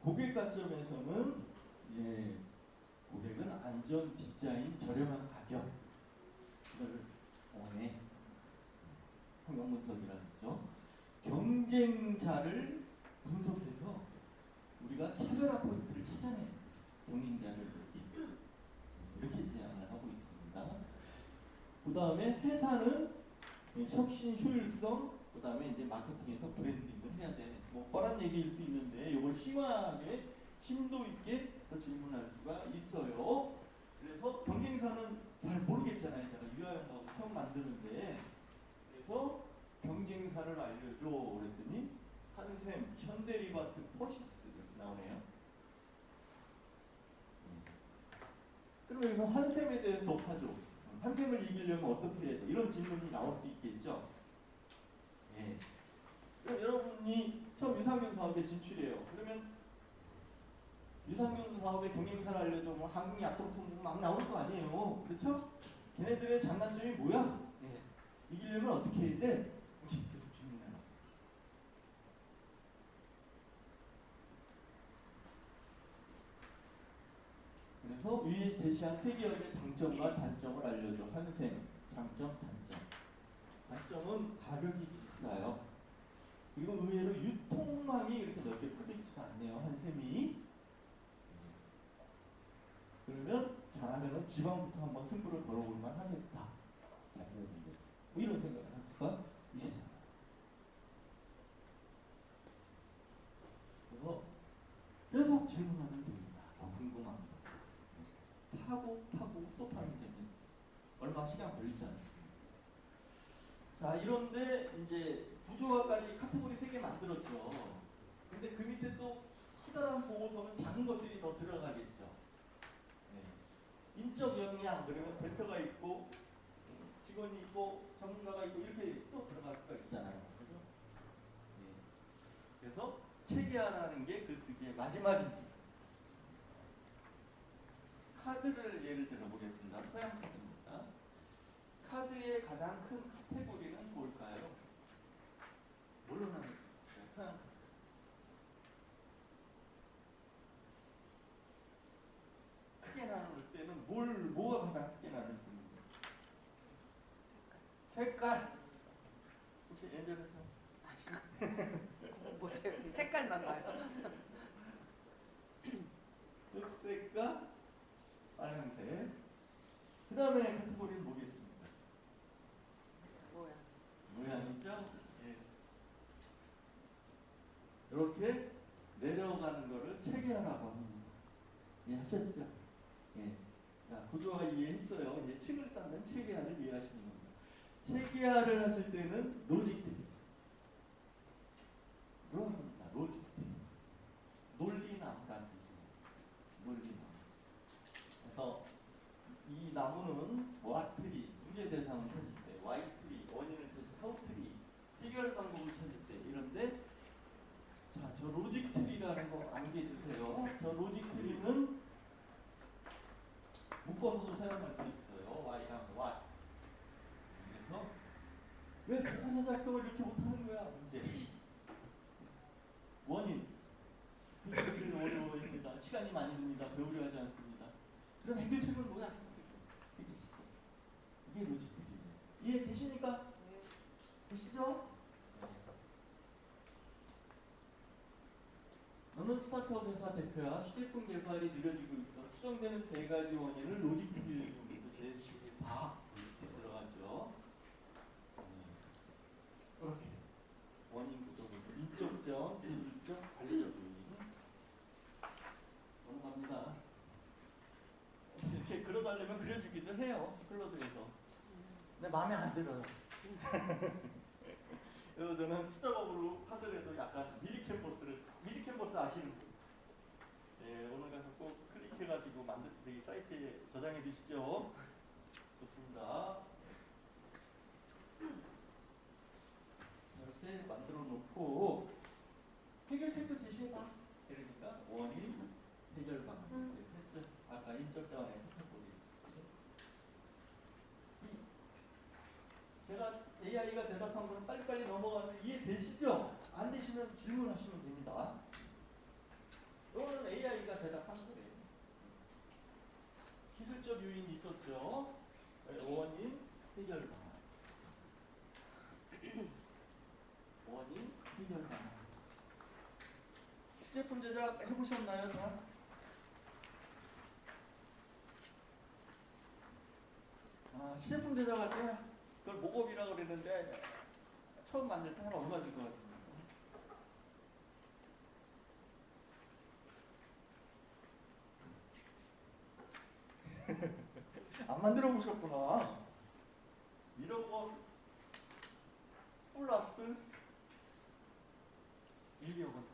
고객 관점에서는 고객은 안전, 디자인, 저렴한 가격 이걸 원해. 환경분석이라는 거죠. 경쟁자를 분석해서 우리가 차별화 포인트를 찾아내요. 경쟁자를 이렇게 제안을 하고 있습니다. 그 다음에 회사는 혁신, 효율성, 그 다음에 이제 마케팅에서 브랜딩을 해야 돼. 뭐 뻔한 얘기일 수 있는데 이걸 심하게 심도 있게 또 질문할 수가 있어요. 그래서 경쟁사는 잘 모르겠잖아요. 제가 유아영하고 처음 만드는데 그래서 경쟁사를 알려줘 그랬더니 한샘, 현대리바트, 포시스 이렇게 나오네요. 그럼 여기서 한샘에 대해 높아져. 한샘을 이기려면 어떻게 해야 돼? 이런 질문이 나올 수 있겠죠. 예. 그럼 여러분이 처음 유산균 사업에 진출해요. 그러면 유산균 사업의 경쟁사를 알려줘. 뭐 한국 야쿠르트 막 나올 거 아니에요. 그렇죠? 걔네들의 장단점이 뭐야? 예. 이기려면 어떻게 해야 돼? 계속 질문해요. 그래서 위에 제시한 세 개의 장점과 단점을 알려줘. 한샘, 장점, 단점. 단점은 가격이 비싸요. 그리고 의외로 유통망이 이렇게 넓게 퍼져 있지가 않네요. 한샘이. 그러면 잘하면은 지방부터 한번 승부를 걸어볼만 하겠다. 자, 뭐 이런 생각을 할 수가 있습니다. 그래서 계속 질문하면 됩니다. 궁금한 거. 파고 또 파면 되면 얼마 시간 걸리지 않습니다. 자, 이런데 이제 구조화까지 카테고리 3개 만들었죠. 근데 그 밑에 또 커다란 보고서는 작은 것들이 더 들어가겠죠. 네. 인적 역량, 그러면 대표가 있고 직원이 있고 전문가가 있고 이렇게 또 들어갈 수가 있잖아요. 그죠? 네. 그래서 체계화라는 게 글쓰기의 마지막입니다. 카드를 예를 들어 보겠습니다. 서양 카드입니다. 카드의 가장 큰 카테고리는 뭘까요? 뭘로 나눌 수 있을까요? 서양 카드. 크게 나눌 때는 뭐가 가장 크게 나눌 수 있는 거예요? 색깔. 혹시 엔젤에서? 못해요. 색깔만 봐요. 흑색과 빨간색. 그 다음에 카테고리는 뭐겠습니까? 뭐야? 모양이죠? 예. 이렇게 내려가는 거를 체계화라고 합니다. 이해하셨죠? 예. 자, 구조화 이해했어요. 이제 층을 쌓는 체계화를 이해하시는 겁니다. 체계화를 하실 때는 로직 트리. 합니다. 로직 트리. 논리나무라는 뜻이에요. 논리나무. 그래서 이 나무는 와트리, 문제 대상을 찾을 때, 와이트리, 원인을 찾을 때, 하우트리, 해결 방법을 찾을 때 이런데 자, 저 로직 트리라는 거 암기해주세요. 저 로직 트리는 묶어서도 사용할 수 있어요. Y랑 Y. 그래서 왜 복사 작성을 이렇게 못하는 거야? 문제. 원인. 글쓰기를 어려워합니다. 시간이 많이 듭니다. 배우려 하지 않습니다. 그럼 해결책은 뭐야? 되게 쉽죠. 이게 로직 트리예요. 이해되십니까? 네. 되시죠? 너는 스타트업 회사 대표야. 시제품 개발이 느려지고 있어. 추정되는 3가지 원인을 로직 트리를 이용해서 제시해봐. 이렇게 들어갔죠. 이렇게 원인 구조부터 인적점, 기술점, 관리적 요인 넘어갑니다. 이렇게 그려달라면 그려주기도 해요. 클로드에서. 근데 마음에 안 들어요. 그래서 저는 수작업으로 하더라도 약간 미리 캔버스 아시는 분? 예, 오늘 가서 꼭 클릭해가지고 저기 사이트에 저장해 두시죠. 좋습니다. 이렇게 만들어 놓고 해결책도 제시해봐. 그러니까 원인, 해결 방안 이렇게 했죠. 아까 인적 자원의 카테고리. 제가 AI가 대답한 거는 빨리빨리 넘어가는데 이해되시죠? 안 되시면 질문하시면 됩니다. 이거는 AI가 대답한 거예요. 기술적 요인이 있었죠. 원인, 해결 방안. 원인, 해결 방안. 시제품 제작 해보셨나요, 다? 시제품 제작할 때 그걸 목업이라고 그랬는데 처음 만들 때 한 얼마 줄 것 같습니까? 안 만들어 보셨구나. 1억 원 플러스 1억 원.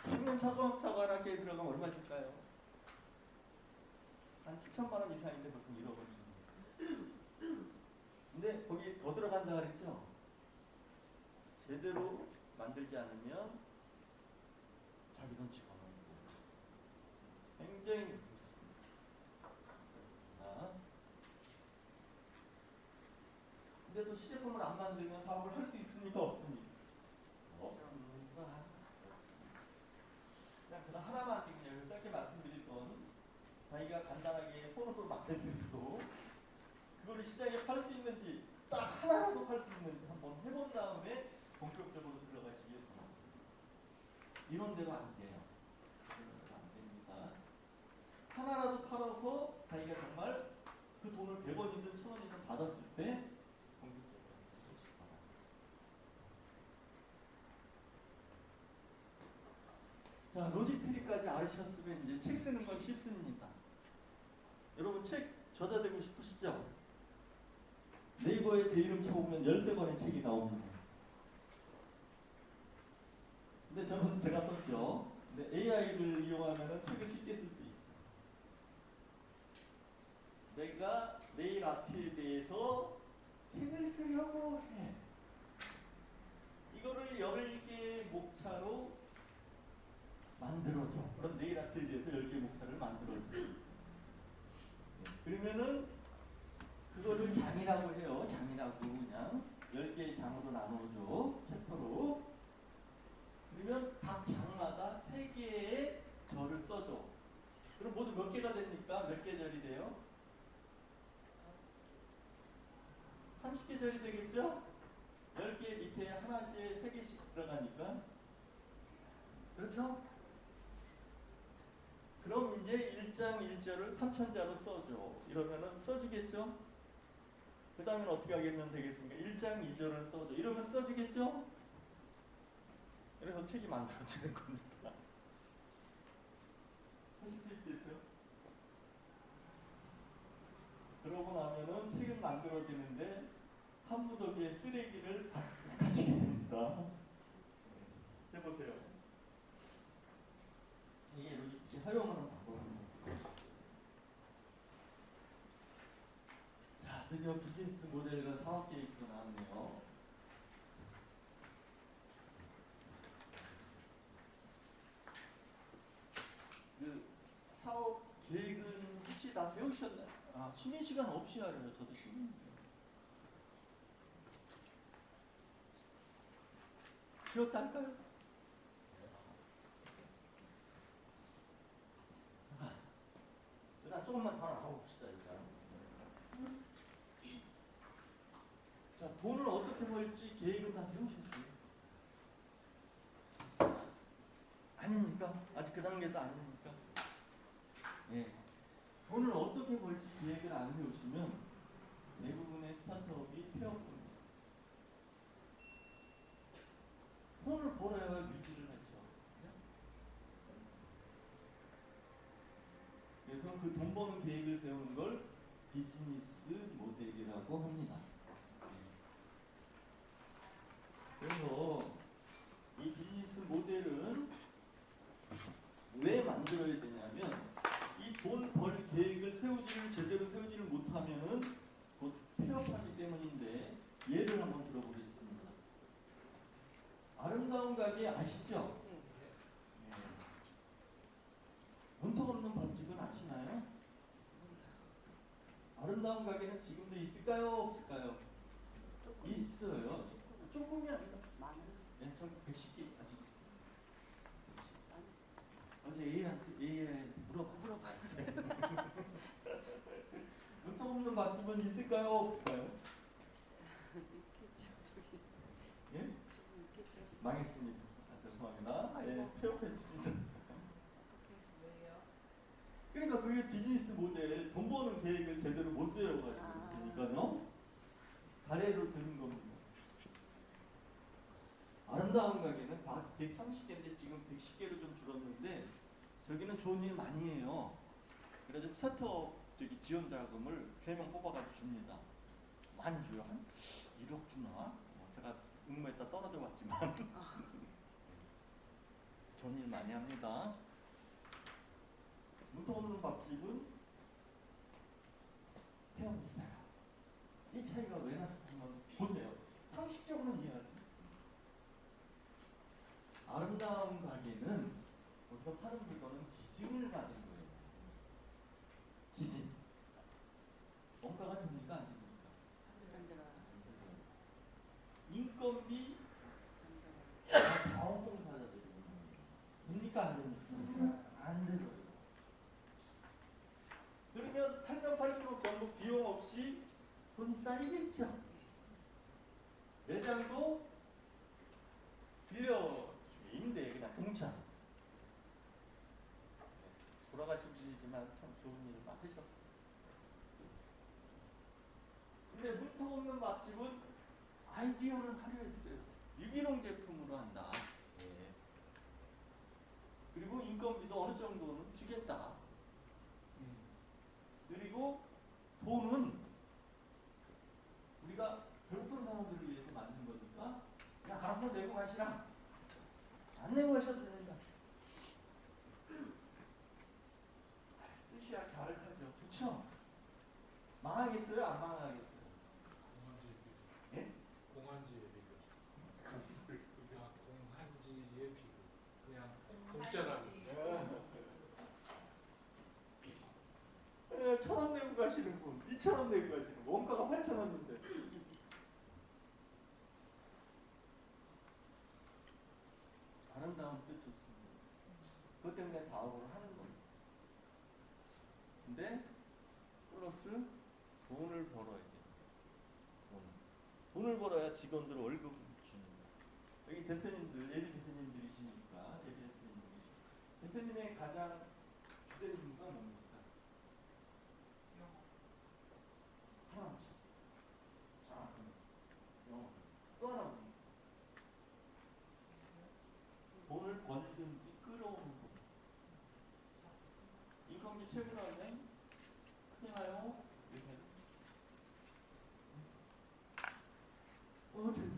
그러면 사관학교에 들어가면 얼마 줄까요? 한 7천만 원 이상인데 보통 1억 원 줍니다. 근데 거기 더 들어간다 그랬죠? 제대로 만들지 않으면 자기 돈 집어넣는 거예요. 굉장히 근데 또 시제품을 안 만들면 사업을 할 수 있습니까? 없습니까? 없습니다. 그냥 제가 하나만 그냥 짧게 말씀드릴 건 자기가 간단하게 손으로 만들고 그거를 시장에 팔 수 있는지 딱 하나라도 팔 수 있는지 한번 해본 다음에 본격적으로 들어가시길 바랍니다. 이런 대로 안 돼요. 이런 대로 안 됩니다. 하나라도 팔아서 자기가 정말 그 돈을 100원이든 1000원이든 받았을 때 본격적으로 해보시기 바랍니다. 자, 로직 트리까지 아시셨으면 이제 책 쓰는 건 쉽습니다. 여러분 책 저자 되고 싶으시죠? 네이버에 제 이름 쳐보면 13권의 책이 나옵니다. 근데 저는 제가 썼죠. 근데 AI를 이용하면 책을 쉽게 쓸 수 있어요. 내가 네일 아트에 대해서 책을 쓰려고 해. 이거를 10개의 목차로 만들어줘. 그럼 네일 아트에 대해서 10개의 목차를 만들어줘. 그러면은 그거를 장이라고 해요. 장이라고 그냥 10개의 장으로 나눠줘. 챕터로. 그러면 각 장마다 3개의 절을 써줘. 그럼 모두 몇 개가 됩니까? 몇 개 절이 돼요? 30개 절이 되겠죠? 10개 밑에 하나씩 3개씩 들어가니까. 그렇죠? 그럼 이제 1장 1절을 3천자로 써줘. 이러면은 써주겠죠? 그 다음엔 어떻게 하겠면 되겠습니까? 1장 2절을 써줘. 이러면 써주겠죠? 그래서 책이 만들어지는 겁니다. 하실 수 있겠죠? 그러고 나면은 책은 만들어지는데 한 무더기의 쓰레기를 가지게 됩니다. 해보세요. 이게 이렇게 활용하는 방법입니다. 자, 드디어 비즈니스 모델과 사업 계획서 나왔네요. 그 사업 계획은 혹시 다 세우셨나요? 아, 쉬는 시간 없이 하려요. 저도 쉬는 쉬었다 할까요? 일단 조금만 더 나가봅시다. 일단. 자, 돈을 어떻게 벌지 계획은 다 세우셨어요? 아닙니까? 아직 그 단계도 아닙니까? 예. 돈을 어떻게 벌지 계획을 안 세우시면 대부분의 스타트업이 폐업합니다. 돈을 벌어야 유지를 하죠. 그래서 그 돈 버는 계획을 세우는 걸 비즈니스 모델이라고 합니다. 그래서 이 비즈니스 모델은 왜 만들어야 되냐면 이 돈 벌 계획을 제대로 세우지를 못하면은 곧 폐업하기 때문인데 예를 한번 들어보겠습니다. 아름다운 가게 아시죠? 네. 문턱 없는 밥집은 아시나요? 아름다운 가게는 지금도 있을까요? 없을까요? 있어요. 조금이 아니라 네, 저 110개 아직 있어요. 어제 AI한테 물어봤어요. 문턱 없는 맛집은 있을까요? 없을까요? 예? 망했습니다. 아, 죄송합니다. 예, 폐업했습니다. 그러니까 그게 비즈니스 모델, 돈 버는 계획을 제대로 못 세워가지고 그러니까요. 가래로 드는 겁니다. 아름다운 가게는 130개인데 지금 110개로 좀 줄었는데 저기는 좋은 일 많이 해요. 그래서 스타트업 지원 자금을 3명 뽑아가지고 줍니다. 많이 줘요. 한 1억 주나? 제가 응모했다 떨어져 왔지만 좋은 일 많이 합니다. 문턱 없는 밥집은 폐업이 있어요. 이 차이가 왜 났을까 한번 보세요. 상식적으로는 이해할 수 있습니다. 아름다운 가게는 여기서 파는 물건은 기증을 받은 거예요. 기증. 원가가 됩니까? 안 됩니까? 안 들어요. 인건비 자원봉사자들이 됩니까? 안 됩니까? 안 되더라고요. 그러면 팔면 팔수록 전부 비용 없이 돈이 쌓이겠죠. 매장도 빌려 임대 그냥 공짜. 돌아가신 분이지만 참 좋은 일을 많으셨어요. 근데 문턱 없는 맛집은 아이디어를 하려 했어요. 유기농 제품으로 한다. 예. 그리고 인건비도 어느 정도는 주겠다. 그리고 돈은 우리가 배고픈 사람들을 위해서 만든 거니까 그냥 알아서 내고 가시라. 안 내고 가셔도 된다. 뜻이야 갸륵하죠. 좋죠? 망하겠어요? 안 망하겠어요? 예? 공한지의 비교. 그냥 공한지의 비교. 그냥 공짜라고. 예, 1,000원 내고 가시는 분, 2,000원 내고 가시는 분, 원가가 8,000원인데. 아름다운 뜻 좋습니다. 그것 때문에 사업을 하는 겁니다. 근데 플러스 돈을 벌어야 돼요. 돈을 벌어야 직원들 월급을 줍니다. 여기 대표님들, 예비 대표님들이시니까 대표님의 가장 주된 임무가 뭡니까? 하나 맞췄어요. 자, 영어. 또 하나 뭡니까? 돈을 벌든지 끌어오는 거. 인건비 최고로 하면 큰일 나요. 어떻게?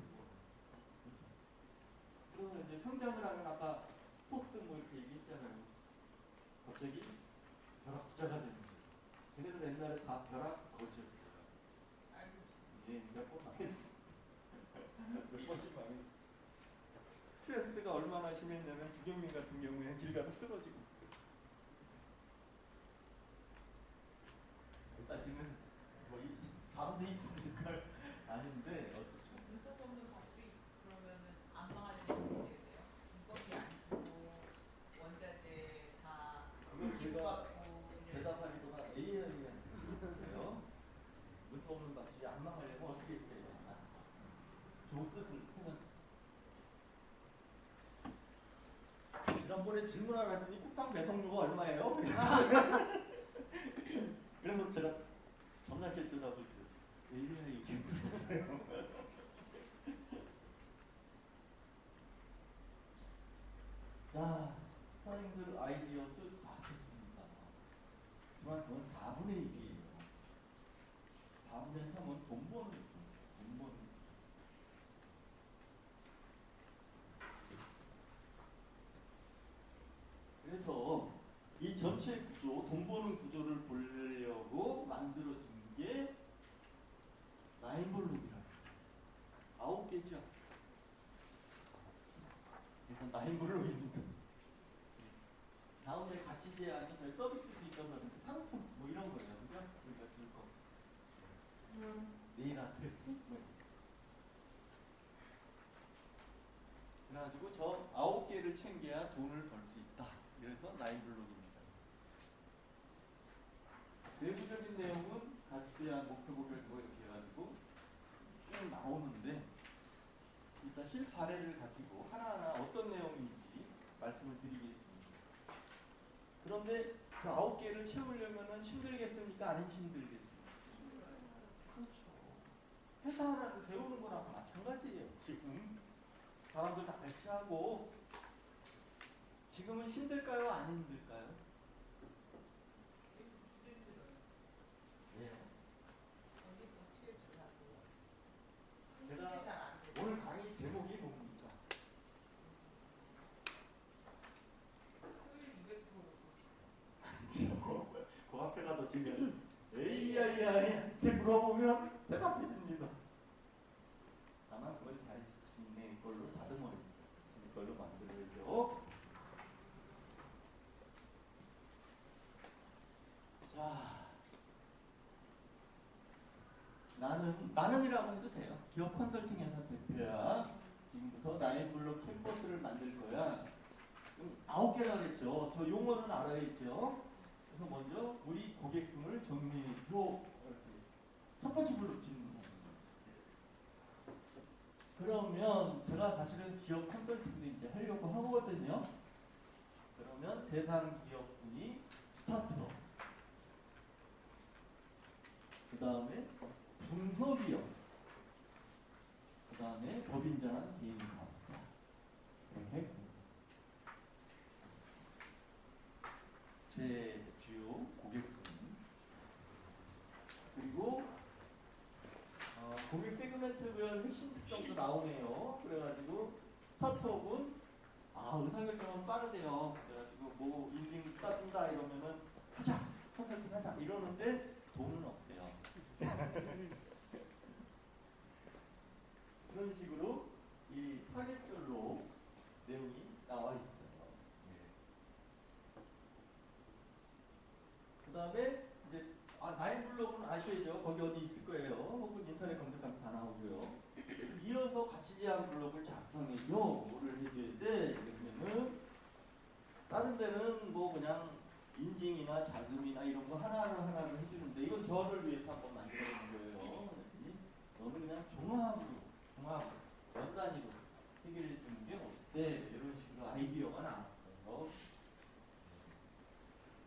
그러면 이제 성장을 하면 아까 폭스 뭐 이렇게 얘기했잖아요. 갑자기 벼락부자가 되는 거예요. 걔네들 옛날에 다 벼락 거지였어요. 예, 몇 번 망했습니다. 몇 번씩 망했어요. 스트레스가 얼마나 심했냐면 주경민 같은 경우에는 길 가다 쓰러지고 여기까지는 뭐 사람도 있으니까 아닌데 어떻죠? 문턱 없는 밥집이 그러면은 안 망하려면 어떻게 해야 돼요? 인건비 안 주고 원자재 다 그걸 제가 기부받고 대답하기 동안 AI한테 물어볼게요. 문턱 없는 밥집이 안 망하려면 어떻게 해야 되나? 좋은 뜻을 해가지고 지난번에 질문을 하더니 쿠팡 배송료가 얼마예요? 그래서 제가 전날께 뜨다고 AI 얘기했어요. 자, 사장님들 아이디어 뜻 다 좋습니다. 하지만 그건 4분의 1이에요. 4분의 3은 돈 버는 돈 버는 그래서 이 전체 구조, 돈 버는 구조를 보려고 만들어진 게 라인블록이라고 9개죠. 그래서 라인블록입니다. 다음에 가치 제한이 저희 서비스도 있어서 상품 뭐 이런 거예요. 그죠? 우리가 줄 거. 네일 아트. 그래가지고 저 9개를 챙겨야 돈을 벌 수 있다. 그래서 라인블록입니다. 세부적인 내용은 가치 제한, 목표별 뭐 이렇게 해가지고 쭉 나오는데 일단 실사례를 가지고 하나하나 어떤 내용인지 말씀을 드리겠습니다. 그런데 그 9개를 채우려면은 힘들겠습니까? 아니면 힘들겠습니까? 그렇죠. 회사 하나를 세우는 거랑 마찬가지예요. 지금 사람들 다 배치하고 지금은 힘들까요? 안 힘들까요? 힘들어요. 예. 언니 어떻게 주라고? 제가 잘안 돼. 오늘 강의 제목이 뭡니까? 효율 200%. 아니죠. 그 앞에 가도 지금 AI한테 물어보면 대답해 줍니다. 다만 그걸 잘 지닌 걸로 다듬어요. 지닌 걸로 만들어야죠. 자, 나는이라고 해도 돼요. 기업 컨설팅 회사 대표야. 지금부터 나의 블록 캠퍼스를 만들 거야. 그럼 9개라 그랬죠. 저 용어는 알아야겠죠. 그래서 먼저 우리 고객분을 정리해줘. 이렇게 첫 번째 블록 짓는 거예요. 그러면 제가 사실은 기업 컨설팅도 이제 하려고 하거든요. 그러면 대상 기업분이 스타트업, 그 다음에 중소기업, 그 다음에 법인전환 개인사업자 이렇게 제 주요 고객분 그리고 고객 세그멘트별 핵심 특성도 나오네요. 그래가지고 스타트업은 의사결정은 빠르대요. 그래가지고 뭐 인증 따준다 이러면은 하자 컨설팅 하자 이러는데 돈은 없대요. 그런 식으로 이 타겟별로 내용이 나와 있어요. 그 다음에 이제 나인 블록은 아셔야죠. 거기 어디 있을 거예요. 혹은 인터넷 검색하면 다 나오고요. 이어서 가치 제한 블록을 작성해줘. 뭐를 해줘야 돼? 그러면은 다른 데는 뭐 그냥 인증이나 자금이나 이런 거 하나를 해주는데 이건 저를 위해서 한번 만들어 본 거예요. 그랬더니 너는 그냥 종합으로 연단위로 해결해 주는 게 어때? 이런 식으로 아이디어가 나왔어요.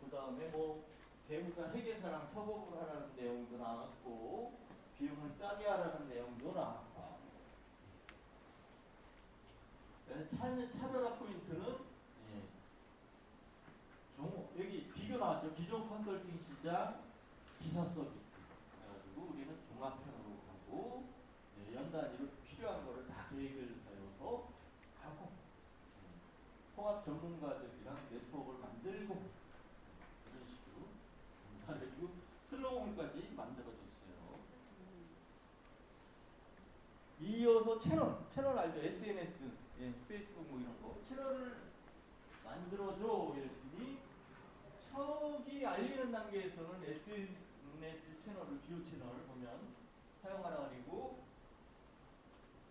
그 다음에 뭐 재무사 회계사랑 협업을 하라는 내용도 나왔고 비용을 싸게 하라는 내용도 나왔고 차별화 포인트는 여기 비교 나왔죠. 기존 컨설팅 시장 기사 서비스 그래가지고 우리는 종합형으로 하고 연단위로 필요한 거를 다 계획을 세워서 하고 통합 전문가들이랑 네트워크를 만들고 이런 식으로 그리고 슬로건까지 만들어줬어요. 이어서 채널 알죠? SNS, 페이스북 뭐 이런 거 채널을 만들어줘 이랬더니 초기 알리는 단계에서는 SNS 채널을 주요 채널을 보면 사용하라 그리고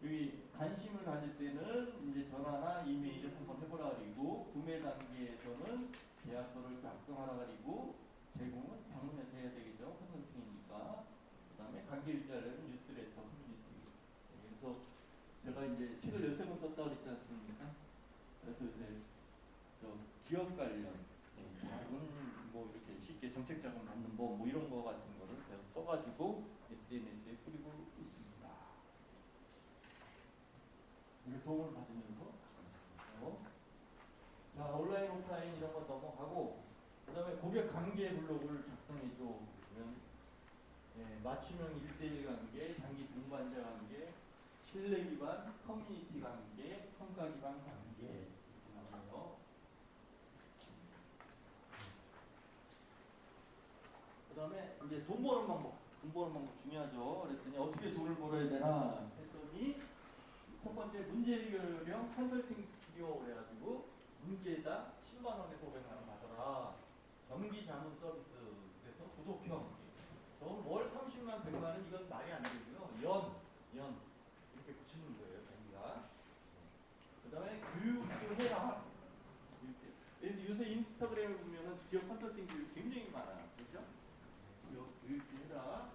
여기 관심을 가질 때는 이제 전화나 이메일을 한번 해보라 그리고 구매 단계에서는 계약서를 작성하라 그리고 제공은 방문해서 해야 되겠죠. 컨설팅이니까. 그 다음에 관계 유지하려면 뉴스레터 커뮤니티. 그래서 제가 이제 책을 13권 썼다고 그랬지 않습니까? 그래서 이제 기업 관련 자금 뭐 이렇게 쉽게 정책 자금 받는 법 뭐 이런 거 같은 거를 제가 써가지고 SNS에 뿌리고 있습니다. 이렇게 도움을 받으면서 자 온라인 오프라인 이런 거 넘어가고 그 다음에 고객 관계 블록을 작성해줘. 그러면 맞춤형 1대1 관계, 장기 동반자 관계, 신뢰 기반, 커뮤니티 관계, 성과 기반 관계 이렇게 나와요. 그 다음에 이제 돈 버는 방법 중요하죠. 그랬더니 어떻게 돈을 벌어야 되나 했더니 첫 번째 문제 해결형 컨설팅 스튜디오 그래가지고 문제당 10만 원에서 500만 원 받아라. 정기 자문 서비스 그래서 구독형. 월 30만 100만 원 이건 말이 안 되고요. 연 이렇게 붙이는 거예요. 자기가. 그 다음에 교육도 해라. 이렇게. 요새 인스타그램을 보면은 기업 컨설팅 교육 굉장히 많아요. 그렇죠? 교육도 해라.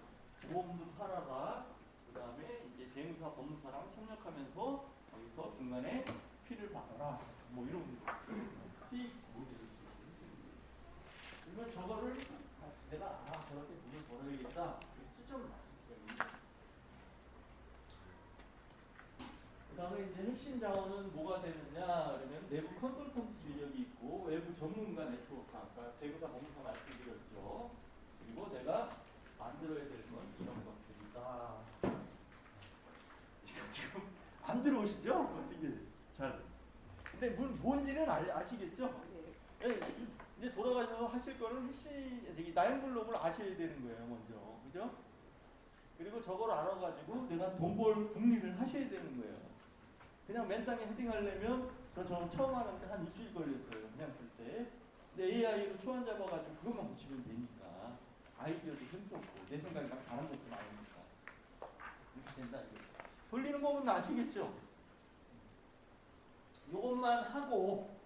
보험도 팔아라. 그 다음에 이제 재무사, 법무사랑 협력하면서 거기서 중간에 피를 받아라. 뭐 이런 수익 모델을 그래서 그러면 저거를 내가 저렇게 돈을 벌어야겠다. 초점을 맞출 수가 있는 거예요. 그다음에 이제 핵심 자원은 뭐가 되느냐 그러면 내부 컨설턴트 인력이 있고 외부 전문가 네트워크 아까 재고사 법무사 말씀드렸죠. 그리고 내가 만들어야 될 건 이런 것들이다. 이거 지금 안 들어오시죠? 어떻게 잘. 근데 뭔지는 아시겠죠? 네. 이제 돌아가셔서 하실 거는 핵심 나인블록을 아셔야 되는 거예요 먼저, 그죠? 그리고 저걸 알아가지고 내가 돈 벌 궁리를 하셔야 되는 거예요. 그냥 맨땅에 헤딩하려면 저 처음 하는데 한 일주일 걸렸어요. 그냥 쓸 때. 근데 AI로 초안 잡아가지고 그것만 붙이면 되니까 아이디어도 흠없고 내 생각이랑 다른 것도 많으니까 이렇게 된다 이거. 돌리는 법은 아시겠죠? 요것만 하고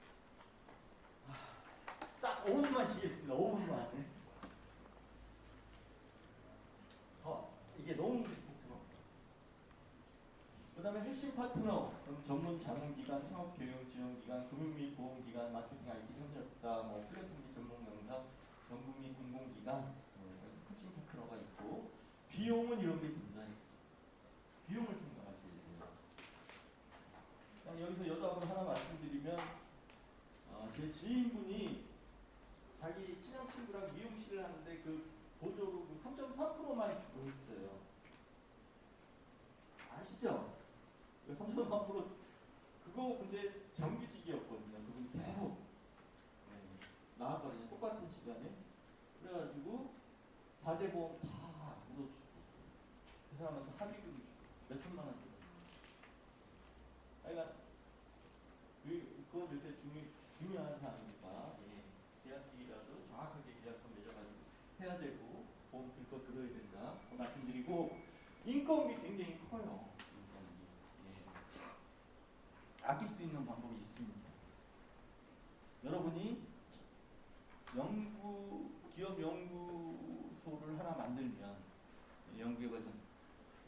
딱 5분만 쉬겠습니다. 5분만. 이게 너무 복잡합니다. 그 다음에 핵심 파트너, 전문 자문기관, 창업교육지원기관, 금융 및 보험기관, 마케팅 IT 협력사, 플랫폼 및 전문 강사, 정부 및 공공기관, 핵심 파트너가 있고 비용은 이런 게 든다. 비용을 생각하셔야 돼요. 여기서 여담을 하나 말씀드리면 제 지인분이 자기 친한 친구랑 미용실을 하는데 그 보조로 3.3%만 주고 있어요. 아시죠? 3.3% 그거 근데 정규직이었거든요. 그분 계속 나왔거든요. 똑같은 시간에. 그래가지고 4대 보험 다 묻어주고 그 사람한테 합의금 주고 몇천만 원 주고. 그러니까 그거 요새 중요한 사항이니까 계약직이라도 정확하게 계약서 맺어가지고 해야 되고 보험 들거 들어야 된다 말씀드리고 인건비 굉장히 커요. 아낄 수 있는 방법이 있습니다. 여러분이 기업 연구소를 하나 만들면 연구개발전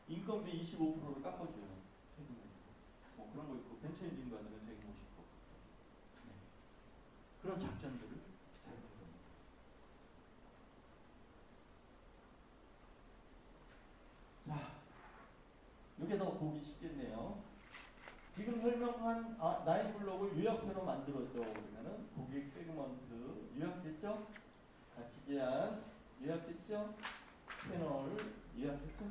인건비 25%를 깎아줘요. 세금에서. 그런 거 있고 벤처인딩 받으면 세금 50%. 그런 작전들을 세우는 겁니다. 자, 이게 더 보기 쉽겠네요. 지금 설명한 나인블록을 요약표로 만들었죠. 그러면은 고객 세그먼트 요약됐죠? 가치 제한 요약됐죠? 채널 요약됐죠?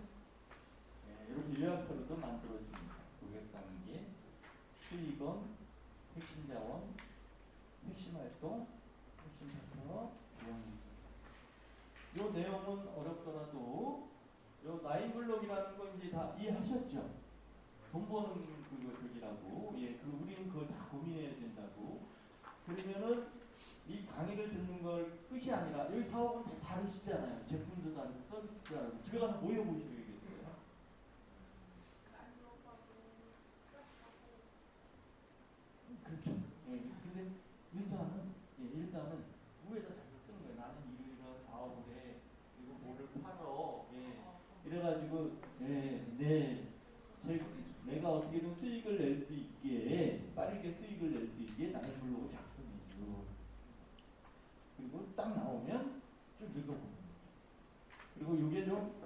이렇게 요약표로도 만들어줍니다. 고객 관계, 수익원, 핵심 자원, 핵심 활동, 핵심 파트너, 이 내용은 어렵더라도 요 나인블록이라는 거 이제 다 이해하셨죠? 돈 버는 저기라고. 우리는 그걸 다 고민해야 된다고. 그러면은 이 강의를 듣는 걸 끝이 아니라 여기 사업은 다 다르시잖아요. 제품도 다르고 서비스도 다르고. 집에 가서 모여보시겠어요? 그렇죠. 근데 일단은 위에다 잘 쓰는 거예요. 나는 이런 사업을 해. 그리고 뭐를 팔어. 이래가지고 내가 어떻게든 수익을 낼 수 있게 빠르게 수익을 낼 수 있게 나인블록을 작성해줘. 그리고 딱 나오면 쭉 읽어보는 거죠. 그리고 이게 좀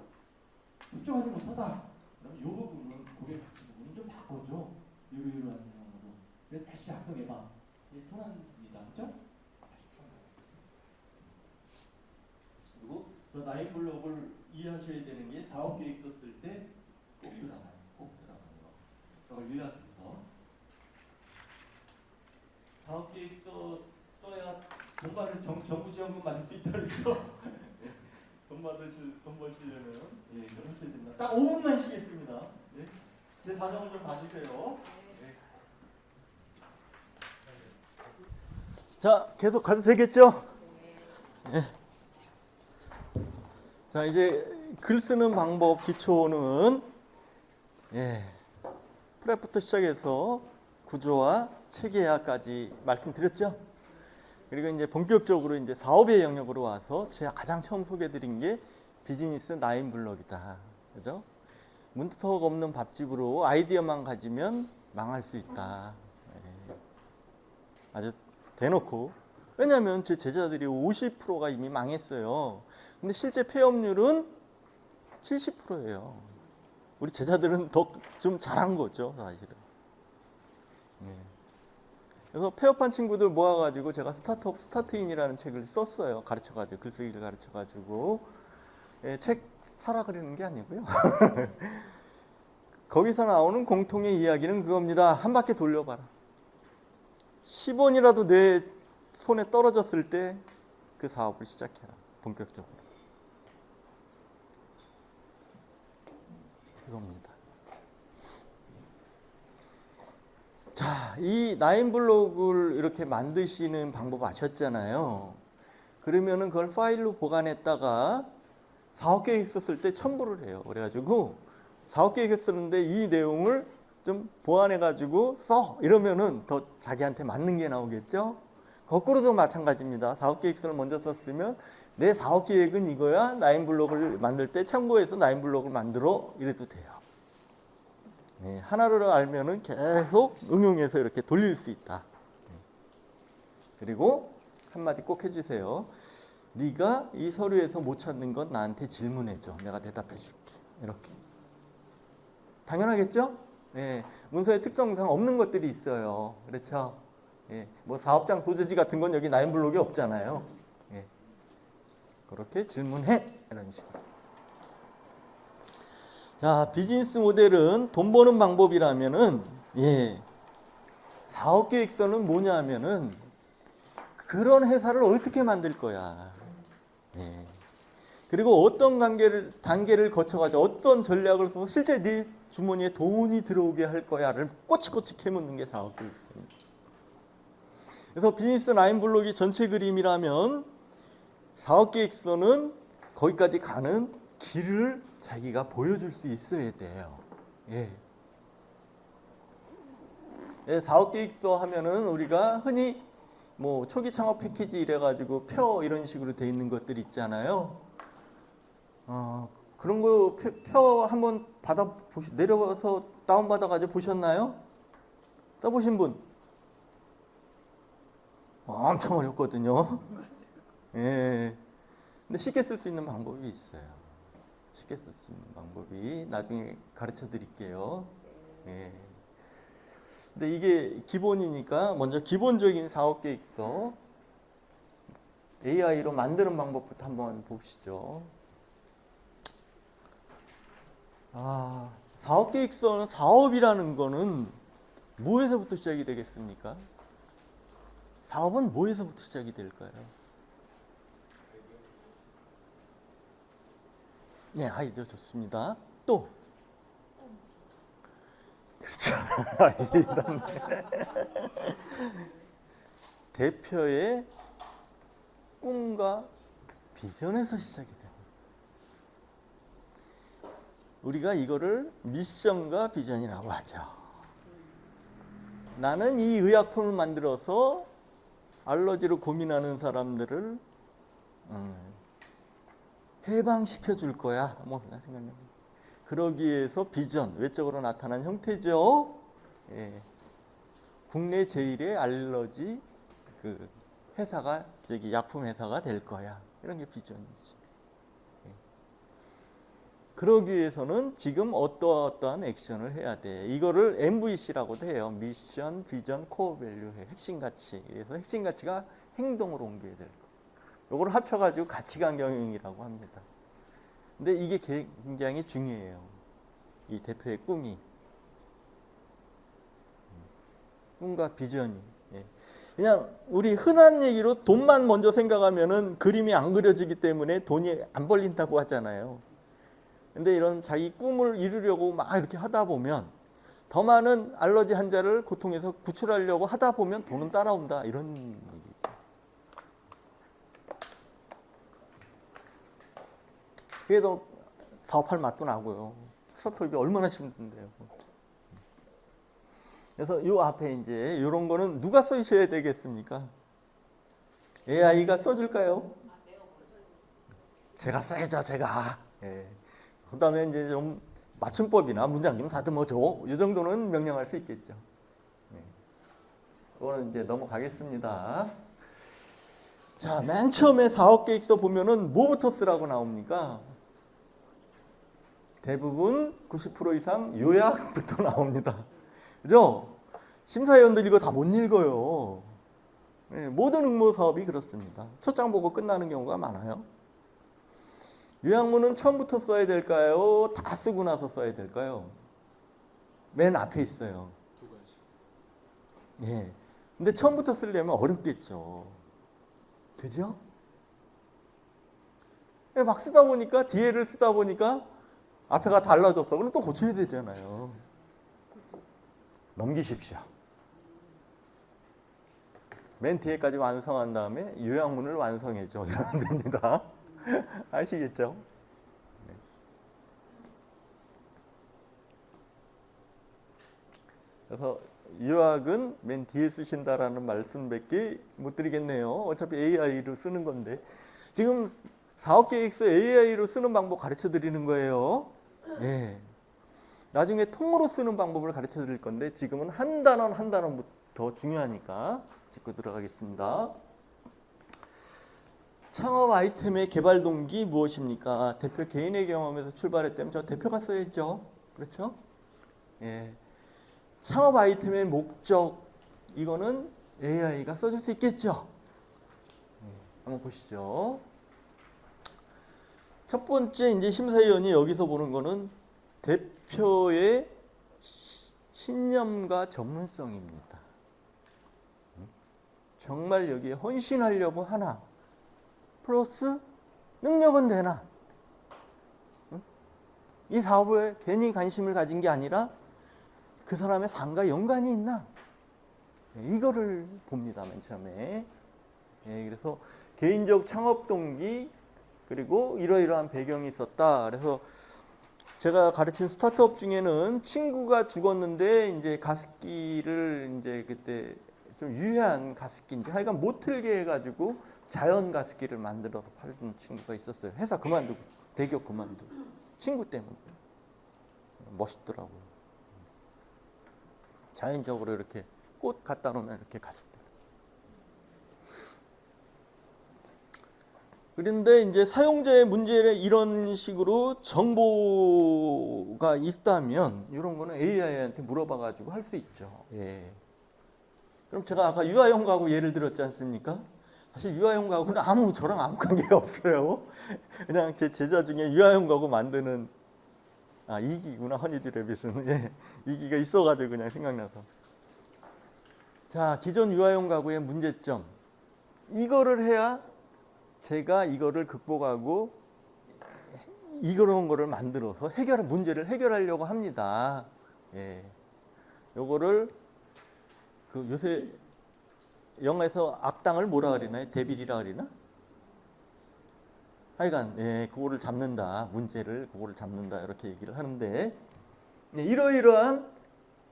흡족하지 못하다. 그럼 이 부분은 고객 가치 부분은 좀 바꿔줘. 이러한 내용으로. 그래서 다시 작성해봐. 이게 통합니다. 그렇죠? 그리고 저 나인블록을 이해하셔야 되는 게 사업계획서 쓸 때 꼭 들어가요. 그걸 요약해서 사업계획서 써야 정부 지원금 받을 수 있다 그래서 돈 버시려면 좀 하셔야 됩니다. 딱 5분만 쉬겠습니다. 제 사정을 좀 봐주세요. 자, 계속 가도 되겠죠? 자, 이제 글 쓰는 방법 기초는 프랩부터 시작해서 구조와 체계화까지 말씀드렸죠. 그리고 이제 본격적으로 이제 사업의 영역으로 와서 제가 가장 처음 소개해드린 게 비즈니스 나인블록이다. 그죠? 문턱 없는 밥집으로 아이디어만 가지면 망할 수 있다. 아주 대놓고 왜냐하면 제 제자들이 50%가 이미 망했어요. 근데 실제 폐업률은 70%예요. 우리 제자들은 더 좀 잘한 거죠, 사실은. 네. 그래서 폐업한 친구들 모아가지고 제가 스타트업 스타트인이라는 책을 썼어요. 가르쳐가지고 글쓰기를 가르쳐가지고 책 사라 그러는 게 아니고요. 거기서 나오는 공통의 이야기는 그겁니다. 한 바퀴 돌려봐라. 10원이라도 내 손에 떨어졌을 때 그 사업을 시작해라. 본격적으로. 그겁니다. 자, 이 나인블록을 이렇게 만드시는 방법 아셨잖아요. 그러면은 그걸 파일로 보관했다가 사업 계획 썼을 때 첨부를 해요. 그래가지고 사업 계획 쓰는데 이 내용을 좀 보완해가지고 써! 이러면은 더 자기한테 맞는 게 나오겠죠? 거꾸로도 마찬가지입니다. 사업 계획서를 먼저 썼으면 내 사업 계획은 이거야. 나인블록을 만들 때 참고해서 나인블록을 만들어. 이래도 돼요. 네, 하나를 알면은 계속 응용해서 이렇게 돌릴 수 있다. 그리고 한마디 꼭 해주세요. 네가 이 서류에서 못 찾는 건 나한테 질문해줘. 내가 대답해 줄게. 이렇게. 당연하겠죠? 네, 문서의 특성상 없는 것들이 있어요. 그렇죠? 예, 뭐 사업장 소재지 같은 건 여기 나인블록이 없잖아요. 예, 그렇게 질문해. 이런 식으로. 자, 비즈니스 모델은 돈 버는 방법이라면은, 예, 사업 계획서는 뭐냐 하면은, 그런 회사를 어떻게 만들 거야. 예. 그리고 어떤 단계를 거쳐가지고 어떤 전략을 써서 실제 네 주머니에 돈이 들어오게 할 거야를 꼬치꼬치 캐묻는 게 사업 계획서입니다. 그래서 비즈니스 나인블록이 전체 그림이라면 사업 계획서는 거기까지 가는 길을 자기가 보여줄 수 있어야 돼요. 예. 예, 사업 계획서 하면은 우리가 흔히 뭐 초기 창업 패키지 이래가지고 표 이런 식으로 돼 있는 것들 있잖아요. 그런 거 표 한번 내려와서 다운 받아가지고 보셨나요? 써보신 분? 엄청 어렵거든요. 예. 근데 쉽게 쓸 수 있는 방법이 있어요. 쉽게 쓸 수 있는 방법이 나중에 가르쳐 드릴게요. 예. 근데 이게 기본이니까 먼저 기본적인 사업 계획서 AI로 만드는 방법부터 한번 보시죠. 사업 계획서는 사업이라는 거는 뭐에서부터 시작이 되겠습니까? 사업은 뭐에서부터 시작이 될까요? 네, 아이디어 좋습니다. 또 그렇죠. 대표의 꿈과 비전에서 시작이 됩니다. 우리가 이거를 미션과 비전이라고 하죠. 나는 이 의약품을 만들어서 알러지로 고민하는 사람들을 해방시켜 줄 거야. 뭐 생각나요. 그러기 위해서 비전, 외적으로 나타난 형태죠. 예. 국내 제일의 알러지 그 회사가 저기 약품 회사가 될 거야. 이런 게 비전이지. 예. 그러기 위해서는 지금 어떠한 액션을 해야 돼. 이거를 MVC라고도 해요. 미션, 비전, 코어 밸류, 핵심 가치. 그래서 핵심 가치가 행동으로 옮겨야 될 거. 요거를 합쳐가지고 가치관 경영이라고 합니다. 근데 이게 굉장히 중요해요. 이 대표의 꿈이. 꿈과 비전이. 예. 그냥 우리 흔한 얘기로 돈만 먼저 생각하면은 그림이 안 그려지기 때문에 돈이 안 벌린다고 하잖아요. 근데 이런 자기 꿈을 이루려고 막 이렇게 하다 보면 더 많은 알러지 환자를 고통에서 구출하려고 하다 보면 돈은 따라온다. 이런 얘기죠. 그래도 사업할 맛도 나고요. 스타트업이 얼마나 힘든데요. 그래서 이 앞에 이제 이런 거는 누가 써주셔야 되겠습니까? AI가 써줄까요? 제가 써야죠, 제가. 예. 그 다음에 이제 좀 맞춤법이나 문장 좀 다듬어줘. 이 정도는 명령할 수 있겠죠. 예. 그거는 이제 넘어가겠습니다. 자, 맨 처음에 사업 계획서 보면은 뭐부터 쓰라고 나옵니까? 대부분 90% 이상 요약부터 나옵니다. 그죠? 심사위원들 이거 다 못 읽어요. 네, 모든 응모 사업이 그렇습니다. 첫 장 보고 끝나는 경우가 많아요. 요약문은 처음부터 써야 될까요? 다 쓰고 나서 써야 될까요? 맨 앞에 있어요. 두 가지. 예. 근데 처음부터 쓰려면 어렵겠죠. 그죠? 예, 막 쓰다 보니까, 뒤에를 쓰다 보니까 앞에가 달라졌어. 그럼 또 고쳐야 되잖아요. 넘기십시오. 맨 뒤에까지 완성한 다음에 요약문을 완성해줘. 이러면 됩니다. 아시겠죠? 네. 그래서 요약은 맨 뒤에 쓰신다라는 말씀밖에 못 드리겠네요. 어차피 AI로 쓰는 건데. 지금 사업계획서 AI로 쓰는 방법 가르쳐 드리는 거예요. 예. 나중에 통으로 쓰는 방법을 가르쳐 드릴 건데 지금은 한 단원 한 단원부터 중요하니까 짚고 들어가겠습니다. 창업 아이템의 개발 동기 무엇입니까? 대표 개인의 경험에서 출발했다면 저 대표가 써야죠. 그렇죠? 예. 창업 아이템의 목적 이거는 AI가 써줄 수 있겠죠. 한번 보시죠. 첫 번째 이제 심사위원이 여기서 보는 거는 대표의 신념과 전문성입니다. 정말 여기에 헌신하려고 하나 플러스 능력은 되나? 이 사업에 괜히 관심을 가진 게 아니라 그 사람의 삶과 연관이 있나? 이거를 봅니다, 맨 처음에. 예, 그래서 개인적 창업 동기 그리고 이러이러한 배경이 있었다. 그래서 제가 가르친 스타트업 중에는 친구가 죽었는데 이제 가습기를 이제 그때 좀 유해한 가습기인데 하여간 못 틀게 해가지고 자연 가습기를 만들어서 팔던 친구가 있었어요. 회사 그만두고 대기업 그만두고 친구 때문에 멋있더라고요. 자연적으로 이렇게 꽃 갖다 놓으면 이렇게 가습기. 그런데 이제 사용자의 문제를 이런 식으로 정보가 있다면 이런 거는 AI한테 물어봐가지고 할 수 있죠. 예. 그럼 제가 아까 유아용 가구 예를 들었지 않습니까? 사실 유아용 가구는 저랑 아무 관계가 없어요. 그냥 제 제자 중에 유아용 가구 만드는 이기구나 허니드래빗은 예, 이기가 있어가지고 그냥 생각나서. 자, 기존 유아용 가구의 문제점 이거를 해야 제가 이거를 극복하고 이런 거를 만들어서 문제를 해결하려고 합니다. 예. 요거를 요새 영화에서 악당을 뭐라 그러나요? 데빌이라 그러나? 하여간 예, 그거를 잡는다. 그거를 잡는다. 이렇게 얘기를 하는데 예, 이러이러한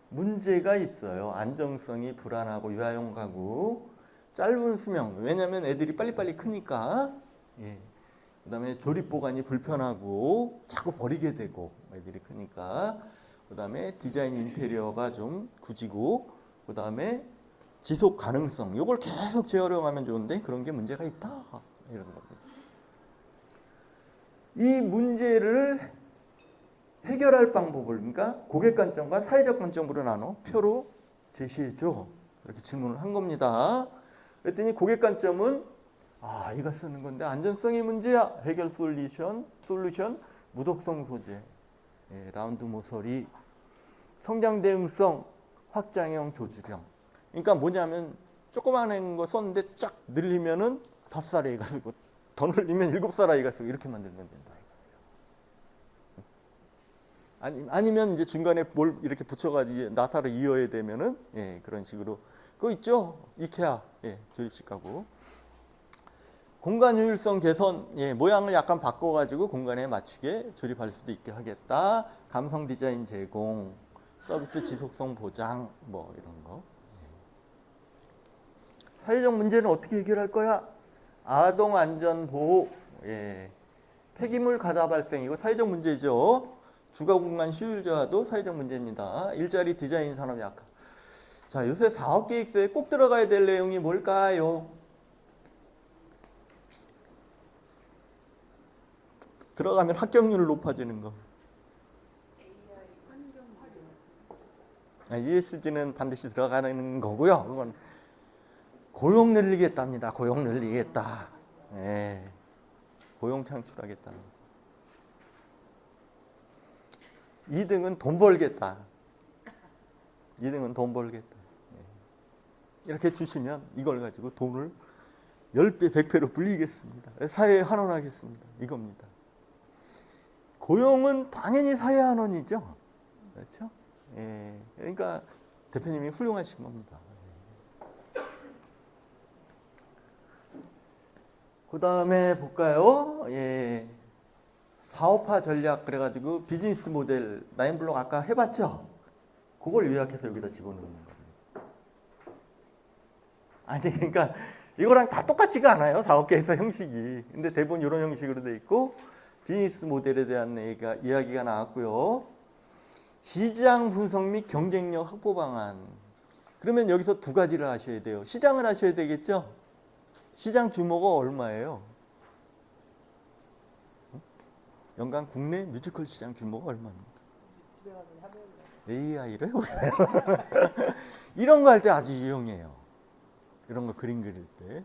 문제가 있어요. 안정성이 불안하고 유아용 가구 짧은 수명. 왜냐하면 애들이 빨리빨리 크니까. 예. 그다음에 조립 보관이 불편하고 자꾸 버리게 되고 애들이 크니까. 그다음에 디자인 인테리어가 좀 굳이고. 그다음에 지속 가능성. 이걸 계속 재활용하면 좋은데 그런 게 문제가 있다. 이런 겁니다. 이 문제를 해결할 방법을 그러니까 고객 관점과 사회적 관점으로 나눠 표로 제시해줘. 이렇게 질문을 한 겁니다. 그랬더니 고객 관점은 이거 쓰는 건데 안전성이 문제야. 해결 솔루션, 무독성 소재, 예, 라운드 모서리, 성장 대응성, 확장형 조주령. 그러니까 뭐냐면 조그마한 거 썼는데 쫙 늘리면은 5살 아이가 쓰고 더 늘리면 7살 아이가 쓰고 이렇게 만들면 된다. 아니면 이제 중간에 뭘 이렇게 붙여가지고 나사를 이어야 되면은 예, 그런 식으로 그거 있죠? 이케아 예, 조립식 가구. 공간 효율성 개선 예, 모양을 약간 바꿔가지고 공간에 맞추게 조립할 수도 있게 하겠다. 감성 디자인 제공, 서비스 지속성 보장 뭐 이런 거. 사회적 문제는 어떻게 해결할 거야? 아동 안전 보호, 예, 폐기물 가다 발생 이거 사회적 문제죠. 주거 공간 효율 저하도 사회적 문제입니다. 일자리 디자인 산업 약화. 자, 요새 사업 계획서에 꼭 들어가야 될 내용이 뭘까요? 들어가면 합격률 높아지는 거. ESG는 반드시 들어가는 거고요. 그건 고용 늘리겠답니다. 고용 늘리겠다. 예. 고용 창출하겠다. 2등은 돈 벌겠다. 2등은 돈 벌겠다. 예. 이렇게 주시면 이걸 가지고 돈을 10배, 100배로 불리겠습니다. 사회에 환원하겠습니다. 이겁니다. 고용은 당연히 사회 환원이죠. 그렇죠? 예. 그러니까 대표님이 훌륭하신 겁니다. 그 다음에 볼까요? 예. 사업화 전략 그래가지고 비즈니스 모델 나인블록 아까 해봤죠? 그걸 요약해서 여기다 집어넣는 겁니다. 아니 그러니까 이거랑 다 똑같지가 않아요. 사업계에서 형식이. 근데 대부분 이런 형식으로 돼 있고 비즈니스 모델에 대한 이야기가 나왔고요. 시장 분석 및 경쟁력 확보 방안. 그러면 여기서 두 가지를 하셔야 돼요. 시장을 하셔야 되겠죠? 시장 규모가 얼마예요? 연간 국내 뮤지컬 시장 규모가 얼마입니까? 집에 가서 해볼래. AI를 해보세요. 이런 거 할 때 아주 유용해요. 이런 거 그림 그릴 때.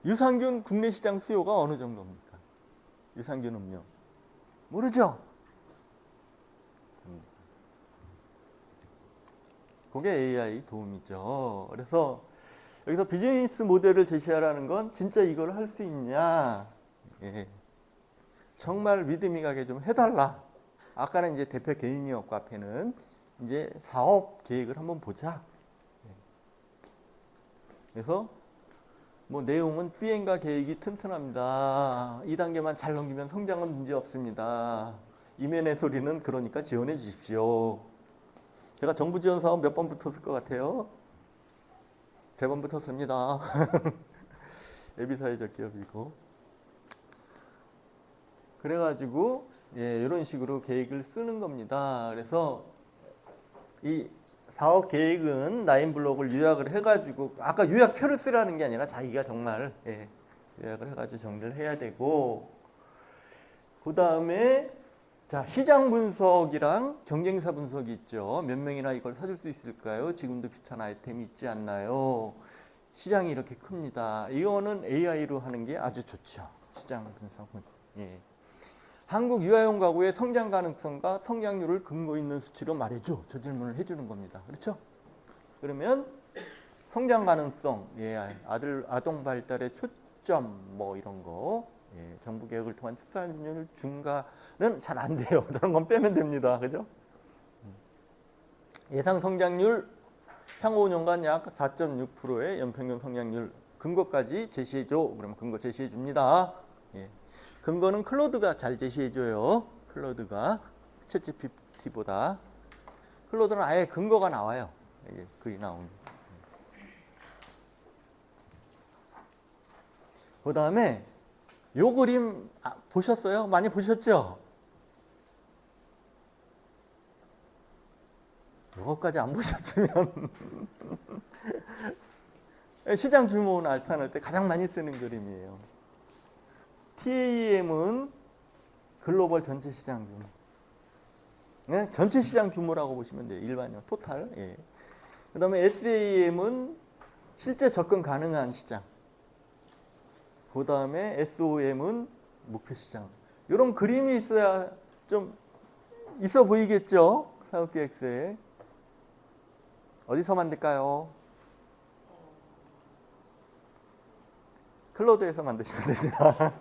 유산균 국내 시장 수요가 어느 정도입니까? 유산균 음료. 모르죠? 그게 AI 도움이죠. 그래서 여기서 비즈니스 모델을 제시하라는 건 진짜 이걸 할 수 있냐. 예. 정말 믿음이 가게 좀 해달라. 아까는 이제 대표 개인이었고 앞에는 이제 사업 계획을 한번 보자. 그래서 뭐 내용은 비행가 계획이 튼튼합니다. 2단계만 잘 넘기면 성장은 문제 없습니다. 이면의 소리는 그러니까 지원해 주십시오. 제가 정부 지원 사업 몇 번 붙었을 것 같아요? 3번 붙었습니다. 예비사회적 기업이고. 그래가지고 예, 이런 식으로 계획을 쓰는 겁니다. 그래서 이 사업 계획은 나인블록을 요약을 해가지고 아까 요약표를 쓰라는 게 아니라 자기가 정말 예, 요약을 해가지고 정리를 해야 되고 그 다음에 자 시장 분석이랑 경쟁사 분석이 있죠. 몇 명이나 이걸 사줄 수 있을까요? 지금도 비슷한 아이템이 있지 않나요? 시장이 이렇게 큽니다. 이거는 AI로 하는 게 아주 좋죠. 시장 분석은. 예. 한국 유아용 가구의 성장 가능성과 성장률을 근거 있는 수치로 말해줘. 저 질문을 해주는 겁니다. 그렇죠? 그러면 성장 가능성, 예, 아동 발달의 초점, 뭐 이런 거, 예, 정부 개혁을 통한 출산율 증가는 잘 안 돼요. 저런 건 빼면 됩니다. 그죠? 예상 성장률 향후 5년간 약 4.6%의 연평균 성장률 근거까지 제시해줘. 그러면 근거 제시해 줍니다. 예. 근거는 클로드가 잘 제시해줘요. 클로드가 챗GPT보다. 클로드는 아예 근거가 나와요. 이게 글이 나옵니다. 그 다음에 요 그림 보셨어요? 많이 보셨죠? 요거까지 안 보셨으면 시장 규모 나타낼 때 가장 많이 쓰는 그림이에요. TAM은 글로벌 전체 시장 규모. 네? 전체 시장 규모라고 보시면 돼요. 일반형, 토탈. 예. 그 다음에 SAM은 실제 접근 가능한 시장. 그 다음에 SOM은 목표 시장. 이런 그림이 있어야 좀 있어 보이겠죠? 사업계획서에. 어디서 만들까요? 클로드에서 만드시면 됩니다.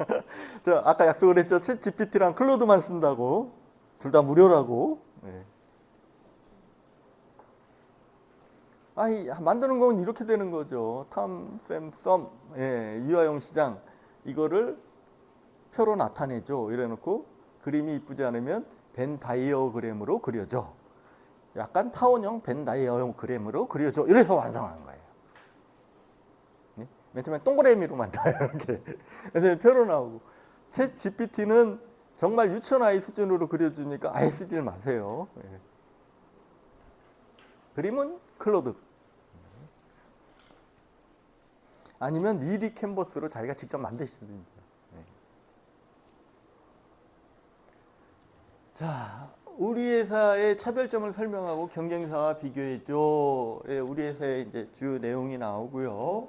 저 아까 약속을 했죠. 챗 GPT랑 클로드만 쓴다고. 둘 다 무료라고. 네. 아니 만드는 건 이렇게 되는 거죠. 탐, 샘, 썸, 예, 유아용 시장 이거를 표로 나타내죠. 이래놓고 그림이 이쁘지 않으면 벤 다이어그램으로 그려줘. 약간 타원형 벤 다이어그램으로 그려줘. 이래서 완성한 거예요. 맨 처음에 동그라미로 만들어요. 이렇게. 그래서 표로 나오고. 챗 GPT는 정말 유치원 아이 수준으로 그려주니까 아예 쓰질 마세요. 예. 그림은 클로드. 아니면 미리 캔버스로 자기가 직접 만드시든지. 예. 자, 우리 회사의 차별점을 설명하고 경쟁사와 비교해줘. 예, 우리 회사의 이제 주요 내용이 나오고요.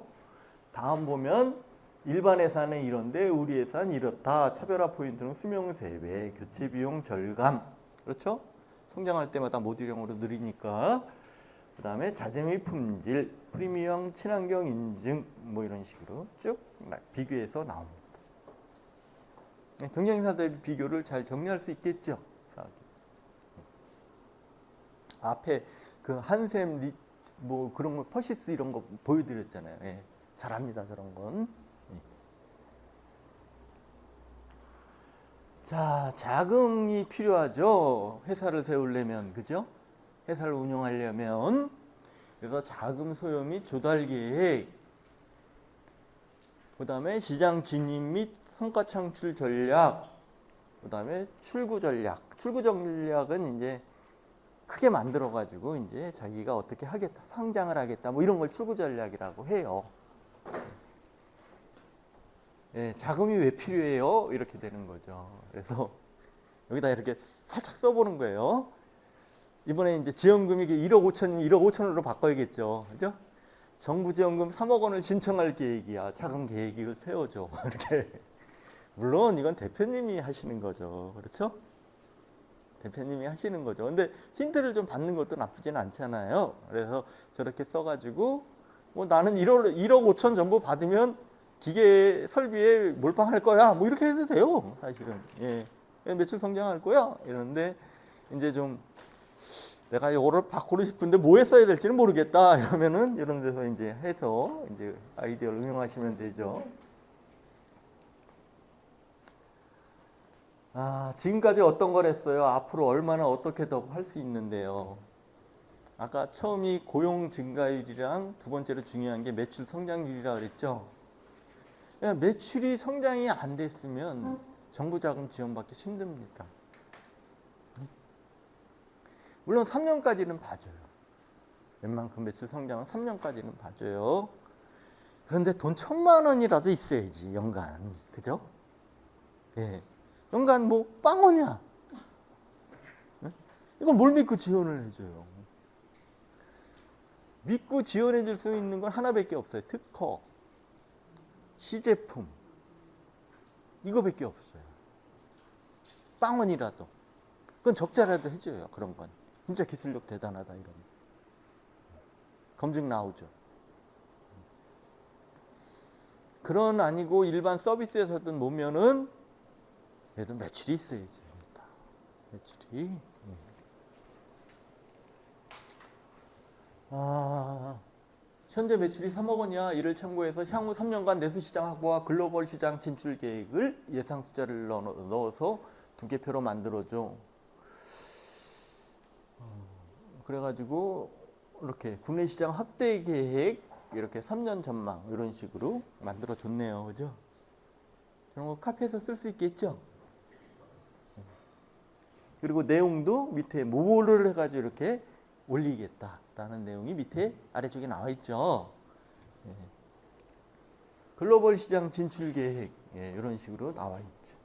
다음 보면 일반 회사는 이런데 우리 회사는 이렇다. 차별화 포인트는 수명 3배, 교체 비용 절감. 그렇죠? 성장할 때마다 모듈형으로 느리니까. 그 다음에 자재 및 품질, 프리미엄 친환경 인증 뭐 이런 식으로 쭉 비교해서 나옵니다. 경쟁사 대비 비교를 잘 정리할 수 있겠죠. 앞에 그 한샘 뭐 그런 거 퍼시스 이런 거 보여드렸잖아요. 예, 잘합니다 그런 건. 예. 자, 자금이 필요하죠. 회사를 세우려면 그죠? 회사를 운영하려면. 그래서 자금 소요 및 조달 계획, 그 다음에 시장 진입 및 성과 창출 전략, 그 다음에 출구 전략. 출구 전략은 이제 크게 만들어 가지고 이제 자기가 어떻게 하겠다, 상장을 하겠다, 뭐 이런 걸 출구 전략이라고 해요. 예, 자금이 왜 필요해요? 이렇게 되는 거죠. 그래서 여기다 이렇게 살짝 써보는 거예요. 이번에 이제 지원금이 1억 5천이면 1억 5천으로 바꿔야겠죠. 그죠? 정부 지원금 3억 원을 신청할 계획이야. 자금 계획을 세워줘. 이렇게. 물론 이건 대표님이 하시는 거죠. 그렇죠? 대표님이 하시는 거죠. 근데 힌트를 좀 받는 것도 나쁘진 않잖아요. 그래서 저렇게 써가지고 뭐 나는 1억 5천 전부 받으면 기계 설비에 몰빵할 거야. 뭐 이렇게 해도 돼요. 사실은. 예. 매출 성장할 거야. 이러는데 이제 좀 내가 이거를 바꾸고 싶은데 뭐에 써야 될지는 모르겠다. 이러면은 이런 데서 이제 해서 이제 아이디어를 응용하시면 되죠. 아, 지금까지 어떤 걸 했어요? 앞으로 얼마나 어떻게 더 할 수 있는데요. 아까 처음이 고용 증가율이랑 두 번째로 중요한 게 매출 성장률이라 그랬죠. 매출이 성장이 안 됐으면 정부 자금 지원받기 힘듭니다. 물론 3년까지는 봐줘요. 웬만큼 매출 성장은 3년까지는 봐줘요. 그런데 돈 1,000만 원이라도 있어야지 연간. 그죠? 예. 연간 뭐 빵원이야. 이건 뭘 믿고 지원을 해줘요? 믿고 지원해 줄 수 있는 건 하나밖에 없어요. 특허, 시제품, 이거밖에 없어요. 빵원이라도. 그건 적자라도 해줘요. 그런 건. 진짜 기술력 대단하다 이런. 검증 나오죠. 그런 아니고 일반 서비스에서든 보면은 그래도 매출이 있어야지. 매출이. 아, 현재 매출이 3억 원이야. 이를 참고해서 향후 3년간 내수시장 확보와 글로벌 시장 진출 계획을 예상 숫자를 넣어서 두 개 표로 만들어줘. 그래가지고 이렇게 국내 시장 확대 계획 이렇게 3년 전망 이런 식으로 만들어줬네요. 그죠? 그런 거 카페에서 쓸 수 있겠죠? 그리고 내용도 밑에 뭐를 해가지고 이렇게 올리겠다라는 내용이 밑에 아래쪽에 나와 있죠. 예. 글로벌 시장 진출 계획 예, 이런 식으로 나와 있죠.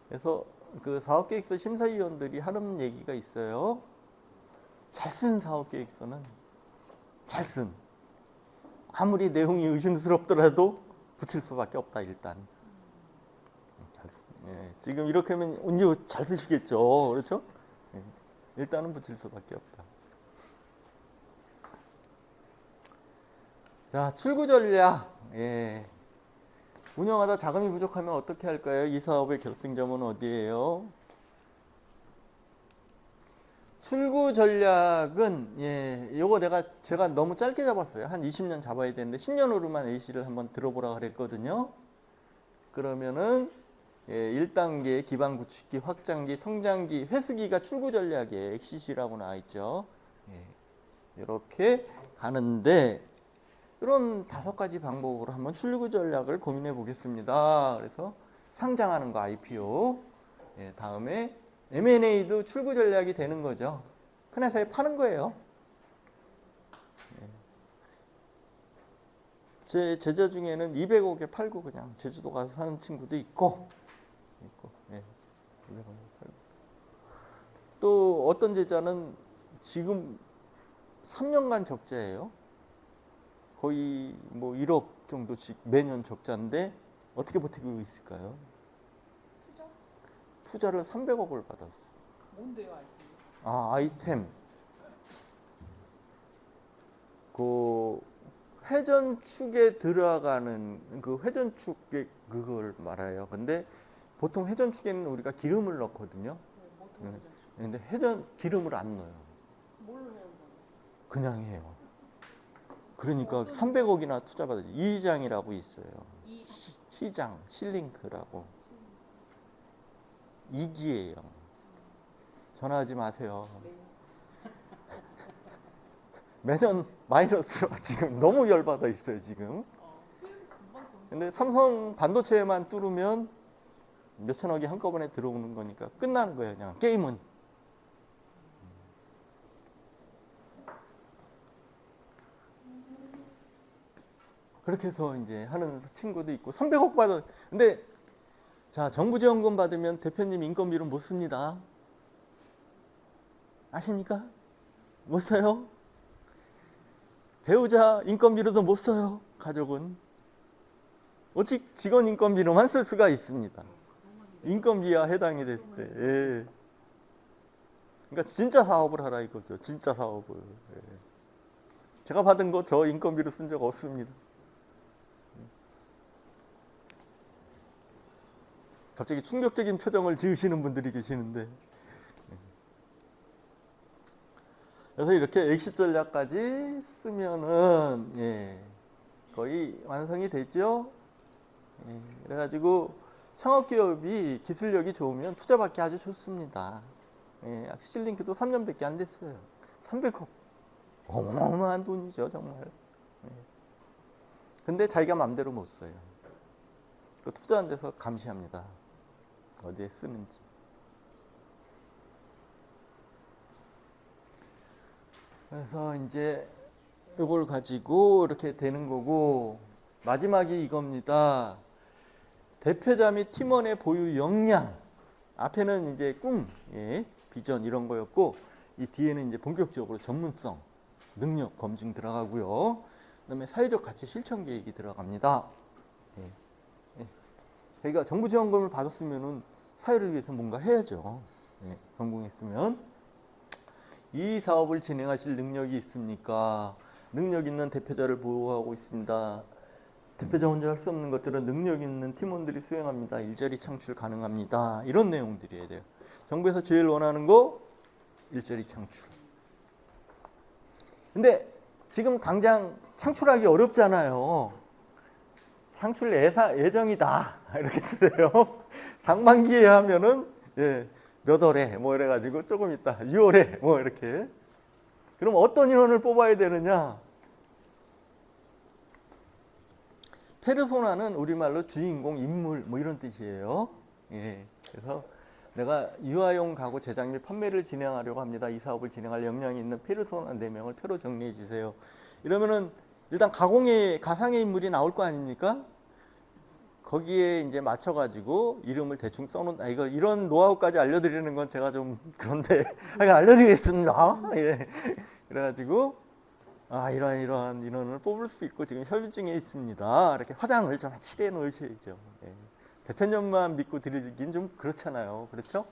그래서 그 사업계획서 심사위원들이 하는 얘기가 있어요. 잘 쓴 사업계획서는 잘 쓴. 아무리 내용이 의심스럽더라도 붙일 수밖에 없다 일단. 예, 지금 이렇게 하면 언제 잘 쓰시겠죠. 그렇죠? 예, 일단은 붙일 수밖에 없다. 자, 출구 전략. 예. 운영하다 자금이 부족하면 어떻게 할까요? 이 사업의 결승점은 어디예요? 출구 전략은 예, 요거 제가 너무 짧게 잡았어요. 한 20년 잡아야 되는데 10년으로만 A씨를 한번 들어보라 그랬거든요. 그러면은 예, 1단계 기반 구축기, 확장기, 성장기, 회수기가 출구 전략의 XCC라고 나와 있죠. 예, 이렇게 가는데 이런 5가지 방법으로 한번 출구 전략을 고민해 보겠습니다. 그래서 상장하는 거 IPO, 예, 다음에 M&A도 출구 전략이 되는 거죠. 큰 회사에 파는 거예요. 예. 제 제자 중에는 200억에 팔고 그냥 제주도 가서 사는 친구도 있고 있고, 예. 200억. 또 어떤 제자는 지금 3년간 적자예요. 거의 뭐 1억 정도씩 매년 적자인데 어떻게 버티고 있을까요? 투자? 투자를 300억을 받았어. 뭔데요, 아이템? 아, 아이템. 그 회전축에 들어가는 그 회전축에 그걸 말해요. 근데 보통 회전축에는 우리가 기름을 넣거든요. 모터 회전. 근데 회전 기름을 안 넣어요. 뭘로 해요, 그러면? 그냥 해요. 그러니까 300억이나 투자받아요. 이장이라고 있어요. 시장, 실링크라고. 이기예요. 전화하지 마세요. 네. 매년 마이너스로 지금 너무 열받아 있어요, 지금. 그래도 금방 돈. 근데 삼성 반도체만 뚫으면 몇천억이 한꺼번에 들어오는 거니까 끝나는 거예요, 그냥 게임은. 그렇게 해서 이제 하는 친구도 있고 300억 받아. 근데 자, 정부 지원금 받으면 대표님 인건비로 못 씁니다. 아십니까? 못 써요. 배우자 인건비로도 못 써요. 가족은. 오직 직원 인건비로만 쓸 수가 있습니다. 인건비와 해당이 됐을 때. 예. 그러니까 진짜 사업을 하라 이거죠. 진짜 사업을. 예. 제가 받은 거 저 인건비로 쓴 적 없습니다. 갑자기 충격적인 표정을 지으시는 분들이 계시는데, 그래서 이렇게 엑시 전략까지 쓰면은 예, 거의 완성이 됐죠. 예, 그래가지고 창업기업이 기술력이 좋으면 투자받기 아주 좋습니다. 예, 시링크도 3년밖에 안 됐어요. 300억 어마어마한 돈이죠, 정말. 예. 근데 자기가 마음대로 못 써요. 그 투자한 데서 감시합니다. 어디에 쓰는지. 그래서 이제 이걸 가지고 이렇게 되는 거고, 마지막이 이겁니다. 대표자 및 팀원의 보유 역량. 앞에는 이제 꿈, 예, 비전 이런 거였고, 이 뒤에는 이제 본격적으로 전문성, 능력 검증 들어가고요. 그다음에 사회적 가치 실천 계획이 들어갑니다. 예. 예. 저희가 정부 지원금을 받았으면은 사회를 위해서 뭔가 해야죠. 예. 성공했으면. 이 사업을 진행하실 능력이 있습니까? 능력 있는 대표자를 보호하고 있습니다. 대표자 혼자 할 수 없는 것들은 능력 있는 팀원들이 수행합니다. 일자리 창출 가능합니다. 이런 내용들이어야 돼요. 정부에서 제일 원하는 거 일자리 창출. 근데 지금 당장 창출하기 어렵잖아요. 창출 예정이다 이렇게 쓰세요. 상반기에 하면은 예, 몇 월에 뭐 이래가지고 조금 있다 6월에 뭐 이렇게. 그럼 어떤 인원을 뽑아야 되느냐? 페르소나는 우리말로 주인공, 인물 뭐 이런 뜻이에요. 예, 그래서 내가 유아용 가구 제작 및 판매를 진행하려고 합니다. 이 사업을 진행할 역량이 있는 페르소나 4명을 표로 정리해 주세요. 이러면은 일단 가상의 인물이 나올 거 아닙니까? 거기에 이제 맞춰가지고 이름을 대충 써놓는다. 이런 노하우까지 알려드리는 건 제가 좀 그런데 알려드리겠습니다. 예. 그래가지고 이러한 인원을 뽑을 수 있고 지금 협의 중에 있습니다. 이렇게 화장을 좀 칠해 놓으셔야죠. 예. 대표님만 믿고 드리긴 좀 그렇잖아요. 그렇죠?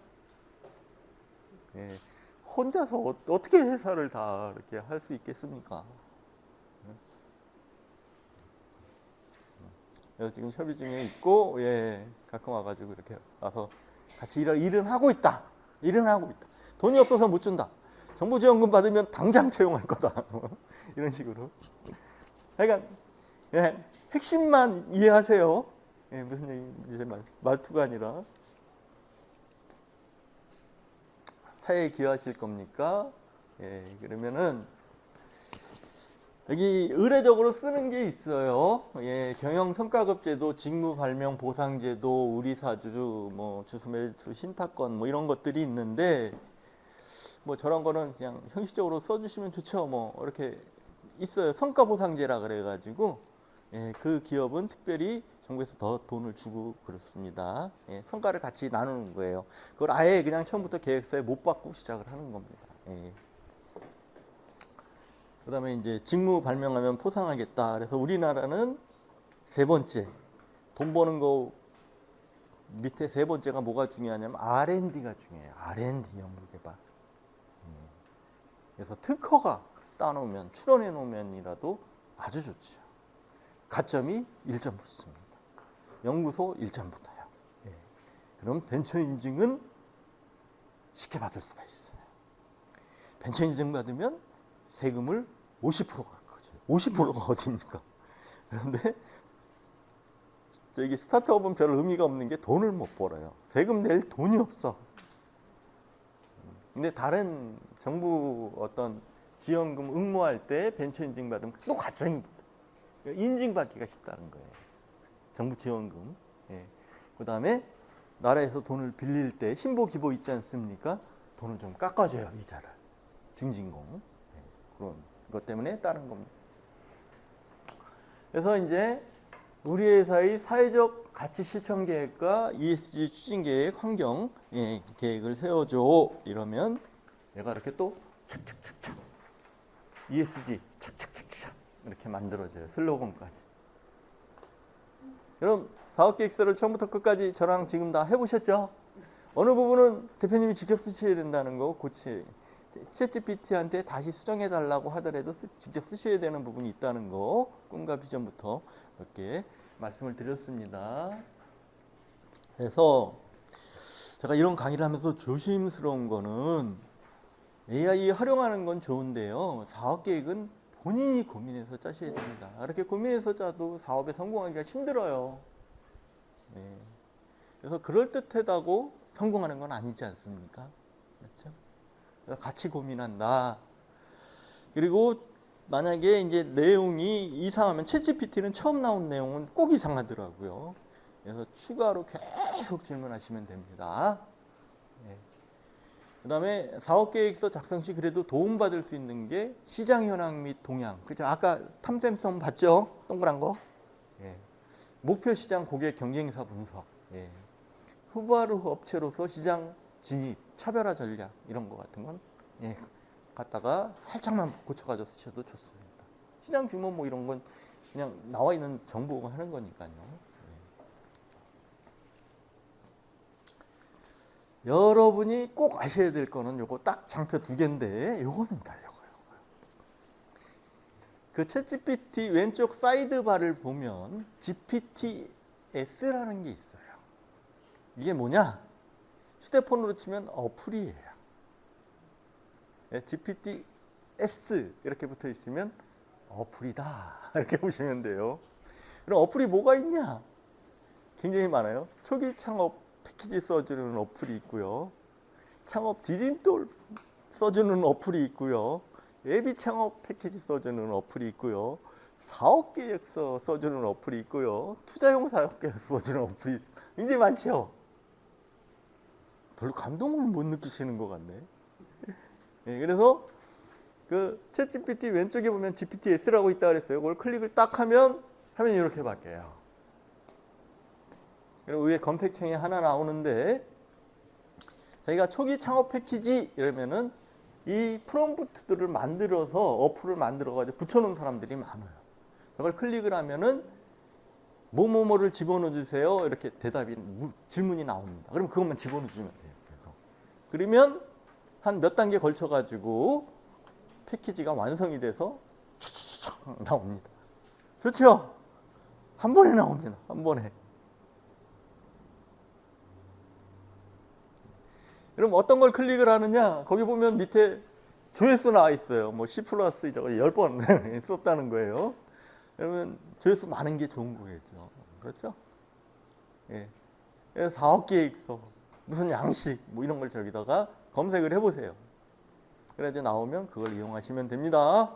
예. 혼자서 어떻게 회사를 다 이렇게 할 수 있겠습니까? 그래서 지금 협의 중에 있고, 예, 가끔 와가지고 이렇게 와서 같이 일은 하고 있다. 일은 하고 있다. 돈이 없어서 못 준다. 정부 지원금 받으면 당장 채용할 거다. 이런 식으로. 그러니까 예, 핵심만 이해하세요. 예, 무슨 얘기인지 이제 말투가 아니라. 사회에 기여하실 겁니까? 예, 그러면은 여기 의례적으로 쓰는 게 있어요. 예, 경영 성과급 제도, 직무 발명 보상 제도, 우리 사주, 뭐 주수 매수 신탁권 뭐 이런 것들이 있는데 뭐 저런 거는 그냥 형식적으로 써주시면 좋죠. 뭐 이렇게 있어요. 성과 보상제라 그래가지고 예, 그 기업은 특별히 정부에서 더 돈을 주고 그렇습니다. 예, 성과를 같이 나누는 거예요. 그걸 아예 그냥 처음부터 계획서에 못 받고 시작을 하는 겁니다. 예. 그다음에 이제 직무 발명하면 포상하겠다. 그래서 우리나라는 세 번째 돈 버는 거 밑에 세 번째가 뭐가 중요하냐면 R&D가 중요해요. R&D 연구개발. 그래서 특허가 따놓으면 출원해 놓으면이라도 아주 좋죠. 가점이 1점 붙습니다. 연구소 1점 붙어요. 예. 그럼 벤처 인증은 쉽게 받을 수가 있어요. 벤처 인증 받으면 세금을 50%가 거죠. 50%가 어디입니까? 그런데 저기 스타트업은 별 의미가 없는 게 돈을 못 벌어요. 세금 낼 돈이 없어. 근데 다른 정부 어떤 지원금 응모할 때 벤처 인증 받으면 또 가점이 인증받기가 쉽다는 거예요. 정부 지원금. 예. 그다음에 나라에서 돈을 빌릴 때 신보 기보 있지 않습니까? 돈을 좀 깎아줘요, 이자를. 중진공. 예. 그런 것 때문에 따른 겁니다. 그래서 이제 우리 회사의 사회적 가치 실천 계획과 ESG 추진 계획, 환경 계획을 세워줘. 이러면 얘가 이렇게 또 착착착착 ESG 착착착착 이렇게 만들어져요. 슬로건까지. 그럼 사업계획서를 처음부터 끝까지 저랑 지금 다 해보셨죠? 어느 부분은 대표님이 직접 쓰셔야 된다는 거 챗GPT한테 다시 수정해 달라고 하더라도 직접 쓰셔야 되는 부분이 있다는 거 꿈과 비전부터 이렇게 말씀을 드렸습니다. 그래서 제가 이런 강의를 하면서 조심스러운 거는 AI 활용하는 건 좋은데요. 사업 계획은 본인이 고민해서 짜셔야 됩니다. 이렇게 고민해서 짜도 사업에 성공하기가 힘들어요. 네. 그래서 그럴듯하다고 성공하는 건 아니지 않습니까? 그렇죠? 그래서 같이 고민한다. 그리고 만약에 이제 내용이 이상하면 챗GPT는 처음 나온 내용은 꼭 이상하더라고요. 그래서 추가로 계속 질문하시면 됩니다. 네. 그 다음에 사업계획서 작성 시 그래도 도움받을 수 있는 게 시장 현황 및 동향. 그죠? 아까 탐샘섬 봤죠? 동그란 거. 예. 목표 시장 고객 경쟁사 분석. 예. 후바르 업체로서 시장 진입, 차별화 전략 이런 거 같은 건 예. 갖다가 살짝만 고쳐가지고 쓰셔도 좋습니다. 시장 규모 뭐 이런 건 그냥 나와 있는 정보가 하는 거니까요. 여러분이 꼭 아셔야 될 거는 요거 딱 장표 2개인데 요겁니다. 그 챗GPT 왼쪽 사이드바를 보면 GPTS라는 게 있어요. 이게 뭐냐? 휴대폰으로 치면 어플이에요. GPTS 이렇게 붙어 있으면 어플이다. 이렇게 보시면 돼요. 그럼 어플이 뭐가 있냐? 굉장히 많아요. 초기 창업 패키지 써주는 어플이 있고요. 창업 디딤돌 써주는 어플이 있고요. 예비 창업 패키지 써주는 어플이 있고요. 사업계획서 써주는 어플이 있고요. 투자용 사업계획서 써주는 어플이 굉장히 많죠. 별로 감동을 못 느끼시는 것 같네. 네, 그래서 그 챗GPT 왼쪽에 보면 GPTS라고 있다 그랬어요. 그걸 클릭을 딱 하면 화면이 이렇게 바뀌어요. 그리고 위에 검색창에 하나 나오는데 저희가 초기 창업 패키지 이러면은 이 프롬프트들을 만들어서 어플을 만들어 가지고 붙여놓은 사람들이 많아요. 저걸 클릭을 하면은 뭐뭐뭐를 집어넣어 주세요. 이렇게 대답이 질문이 나옵니다. 그럼 그것만 집어넣어 주면 돼요. 그래서 그러면 한 몇 단계 걸쳐 가지고 패키지가 완성이 돼서 촥촥촥 나옵니다. 좋죠? 한 번에 나옵니다. 한 번에. 그럼 어떤 걸 클릭을 하느냐? 거기 보면 밑에 조회수 나와 있어요. 뭐 C 플러스 저거 10번 썼다는 거예요. 그러면 조회수 많은 게 좋은 거겠죠. 그렇죠? 예. 사업계획서, 무슨 양식, 뭐 이런 걸 저기다가 검색을 해보세요. 그래서 나오면 그걸 이용하시면 됩니다.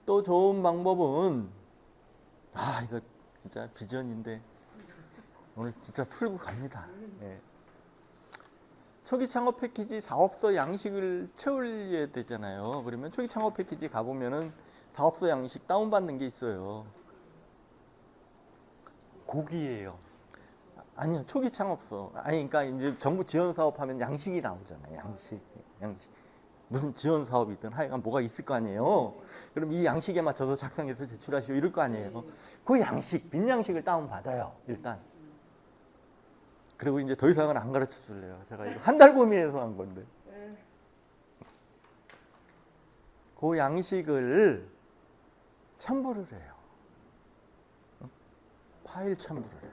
또 좋은 방법은, 이거 진짜 비전인데, 오늘 진짜 풀고 갑니다. 예. 초기 창업 패키지 사업소 양식을 채워야 되잖아요. 그러면 초기 창업 패키지 가보면은 사업소 양식 다운받는 게 있어요. 고기예요. 아니요, 초기 창업소. 아니, 그러니까 이제 정부 지원 사업하면 양식이 나오잖아요. 양식. 무슨 지원 사업이든 하여간 뭐가 있을 거 아니에요. 그럼 이 양식에 맞춰서 작성해서 제출하시오 이럴 거 아니에요. 그 양식, 빈 양식을 다운 받아요. 일단. 그리고 이제 더 이상은 안 가르쳐 줄래요. 제가 이거 한 달 고민해서 한 건데. 그 양식을 첨부를 해요. 파일 첨부를 해요.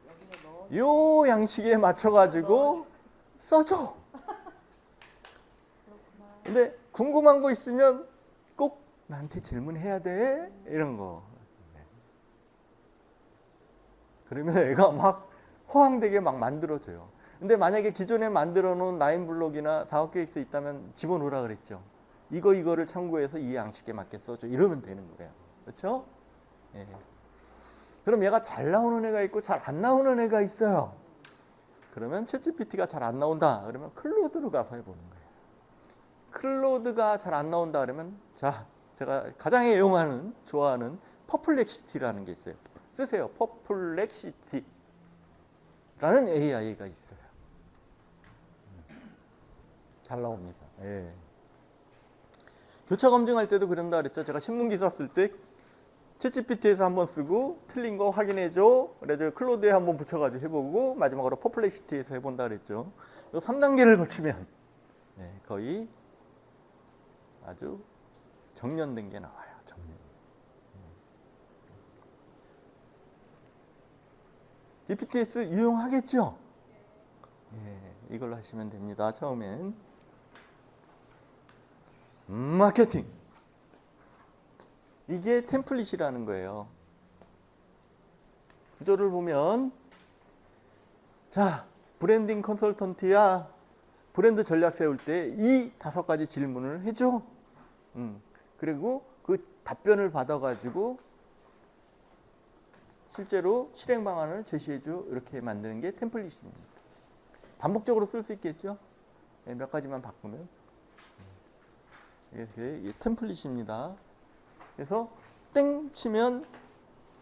여기다 넣어. 요 양식에 맞춰가지고 써줘. 근데 궁금한 거 있으면 꼭 나한테 질문해야 돼. 이런 거. 그러면 애가 막 허황되게 막 만들어줘요. 근데 만약에 기존에 만들어 놓은 라인블록이나 사업 계획서 있다면 집어넣으라 그랬죠. 이거를 참고해서 이 양식에 맞게 써줘. 이러면 되는 거예요. 그렇죠? 예. 그럼 얘가 잘 나오는 애가 있고 잘 안 나오는 애가 있어요. 그러면 챗GPT가 잘 안 나온다. 그러면 클로드로 가서 해보는 거예요. 클로드가 잘 안 나온다 그러면 자, 제가 가장 애용하는 좋아하는 퍼플렉시티라는 게 있어요. 쓰세요. 퍼플렉시티라는 AI가 있어요. 잘 나옵니다. 예. 교차 검증할 때도 그런다 그랬죠. 제가 신문기사 쓸 때 챗GPT에서 한번 쓰고 틀린 거 확인해줘. 그래서 클로드에 한번 붙여가지고 해보고 마지막으로 퍼플렉시티에서 해본다 그랬죠. 이 3단계를 거치면 거의 아주 정년된 게 나와요. 정년. GPTS 유용하겠죠? 예, 이걸로 하시면 됩니다. 처음엔 마케팅. 이게 템플릿이라는 거예요. 구조를 보면 자, 브랜딩 컨설턴트야. 브랜드 전략 세울 때 이 5가지 질문을 해줘. 그리고 그 답변을 받아가지고 실제로 실행 방안을 제시해줘. 이렇게 만드는 게 템플릿입니다. 반복적으로 쓸 수 있겠죠? 몇 가지만 바꾸면. 이게 템플릿입니다. 그래서 땡 치면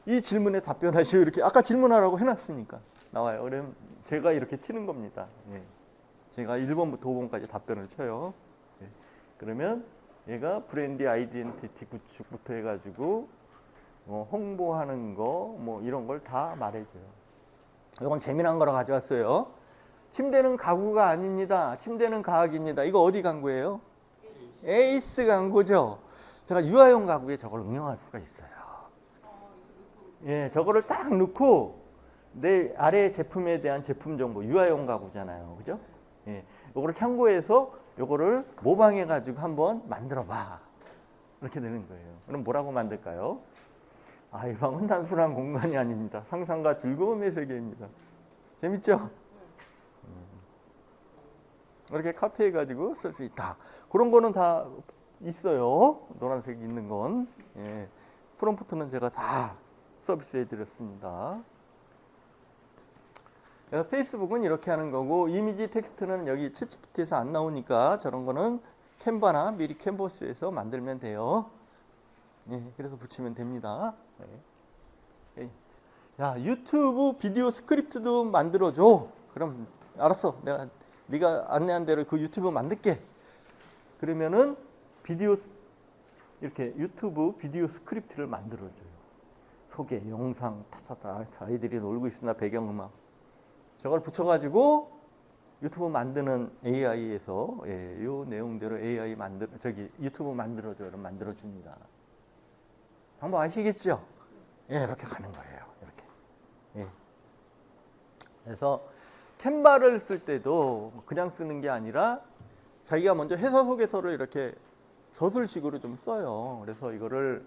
이 질문에 답변하시오. 이렇게 아까 질문하라고 해놨으니까 나와요. 그럼 제가 이렇게 치는 겁니다. 제가 1번부터 5번까지 답변을 쳐요. 그러면 얘가 브랜드 아이덴티티 구축부터 해가지고 홍보하는 거 뭐 이런 걸 다 말해줘요. 이건 재미난 거라 가져왔어요. 침대는 가구가 아닙니다. 침대는 가학입니다. 이거 어디 광고예요? 에이스 광고죠. 제가 유아용 가구에 저걸 응용할 수가 있어요. 예, 저거를 딱 넣고 내 아래 제품에 대한 제품 정보, 유아용 가구잖아요. 그죠? 예, 요거를 참고해서 요거를 모방해 가지고 한번 만들어 봐. 이렇게 되는 거예요. 그럼 뭐라고 만들까요? 아, 이 방은 단순한 공간이 아닙니다. 상상과 즐거움의 세계입니다. 재밌죠? 이렇게 카피해 가지고 쓸 수 있다. 그런 거는 다 있어요. 노란색 있는 건. 예. 프롬프트는 제가 다 서비스해 드렸습니다. 그래서 페이스북은 이렇게 하는 거고, 이미지 텍스트는 여기 챗GPT에서 안 나오니까 저런 거는 캔바나 미리 캔버스에서 만들면 돼요. 예, 그래서 붙이면 됩니다. 예. 야, 유튜브 비디오 스크립트도 만들어줘. 그럼 알았어. 네가 안내한 대로 그 유튜브 만들게. 그러면은 이렇게 유튜브 비디오 스크립트를 만들어줘요. 소개, 영상, 타타타, 아이들이 놀고 있으나 배경음악. 저걸 붙여가지고 유튜브 만드는 AI에서 요 내용대로 AI 유튜브 만들어줘. 그럼 만들어줍니다. 방법 아시겠죠? 예, 이렇게 가는 거예요. 이렇게. 예. 그래서 캔바를 쓸 때도 그냥 쓰는 게 아니라 자기가 먼저 회사 소개서를 이렇게 저술식으로 좀 써요. 그래서 이거를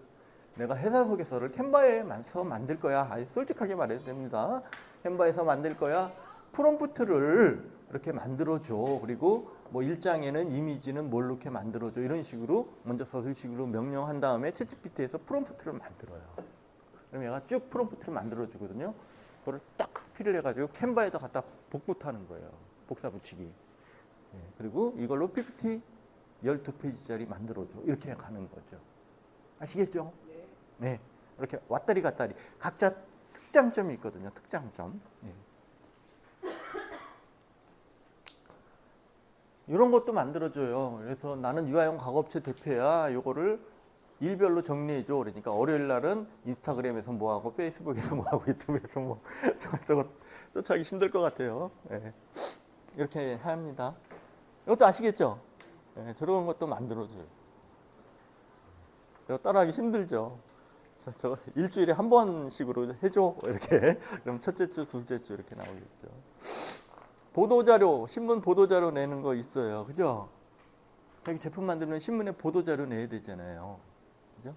내가 회사 소개서를 캔바에서 만들 거야. 솔직하게 말해도 됩니다. 캔바에서 만들 거야. 프롬프트를 이렇게 만들어줘. 그리고 뭐 1장에는 이미지는 뭘 이렇게 만들어줘. 이런 식으로 먼저 서술식으로 명령한 다음에 챗GPT에서 프롬프트를 만들어요. 그럼 얘가 쭉 프롬프트를 만들어주거든요. 그거를 딱 카피를 해가지고 캔바에다 갖다 복붙하는 거예요. 복사 붙이기. 그리고 이걸로 PPT 12페이지짜리 만들어줘. 이렇게 가는 거죠. 아시겠죠? 네. 이렇게 왔다리 갔다리. 각자 특장점이 있거든요. 특장점. 예. 이런 것도 만들어줘요. 그래서 나는 유아용 가구업체 대표야. 요거를 일별로 정리해줘. 그러니까 월요일 날은 인스타그램에서 뭐하고 페이스북에서 뭐하고 유튜브에서 뭐 저거 쫓아가기 힘들 것 같아요. 예. 이렇게 합니다. 이것도 아시겠죠? 예, 저런 것도 만들어줘요. 이거 따라하기 힘들죠. 저 일주일에 한 번씩으로 해줘. 이렇게. 그럼 첫째 주, 둘째 주 이렇게 나오겠죠. 보도자료, 신문 보도자료 내는 거 있어요. 그죠? 여기 제품 만들면 신문에 보도자료 내야 되잖아요. 그죠?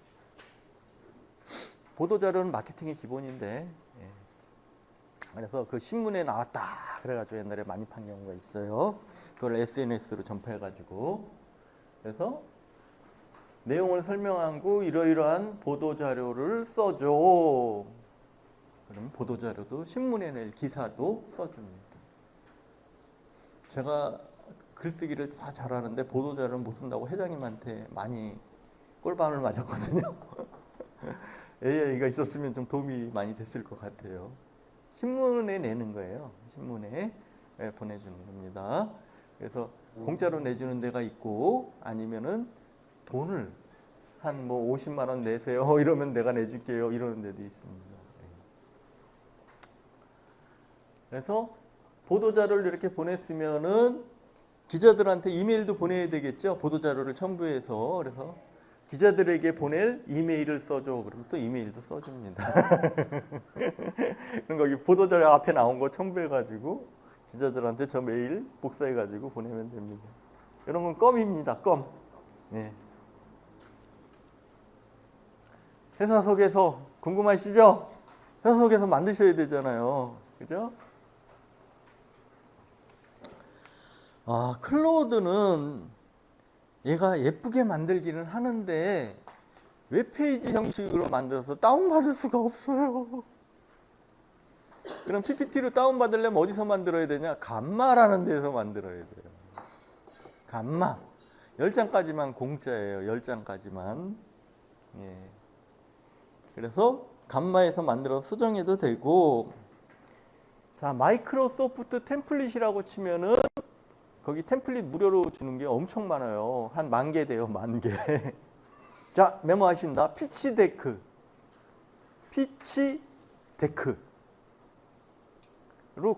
보도자료는 마케팅의 기본인데, 예. 그래서 그 신문에 나왔다. 그래가지고 옛날에 많이 판 경우가 있어요. 그걸 SNS로 전파해가지고. 그래서 내용을 설명하고 이러이러한 보도자료를 써줘. 그러면 보도자료도 신문에 낼 기사도 써줍니다. 제가 글쓰기를 다 잘하는데 보도자료는 못 쓴다고 회장님한테 많이 꼴밤을 맞았거든요. AI가 있었으면 좀 도움이 많이 됐을 것 같아요. 신문에 내는 거예요. 신문에 보내주는 겁니다. 그래서 공짜로 내주는 데가 있고 아니면은 돈을 한 뭐 50만 원 내세요. 이러면 내가 내줄게요. 이러는 데도 있습니다. 그래서 보도자료를 이렇게 보냈으면은 기자들한테 이메일도 보내야 되겠죠. 보도자료를 첨부해서. 그래서 기자들에게 보낼 이메일을 써줘. 그러면 또 이메일도 써줍니다. 그럼 거기 보도자료 앞에 나온 거 첨부해가지고 기자들한테 저 메일 복사해가지고 보내면 됩니다. 이런 건 껌입니다. 껌. 예. 회사 소개서 궁금하시죠? 회사 소개서 만드셔야 되잖아요. 그죠? 아, 클로드는 얘가 예쁘게 만들기는 하는데 웹페이지 형식으로 만들어서 다운받을 수가 없어요. 그럼 PPT로 다운받으려면 어디서 만들어야 되냐? 감마라는 데서 만들어야 돼요. 감마. 10장까지만 공짜예요. 10장까지만. 예. 그래서 감마에서 만들어서 수정해도 되고, 자, 마이크로소프트 템플릿이라고 치면은 거기 템플릿 무료로 주는 게 엄청 많아요. 한 10,000개 돼요. 10,000개. 자, 메모하신다. 피치데크. 피치데크로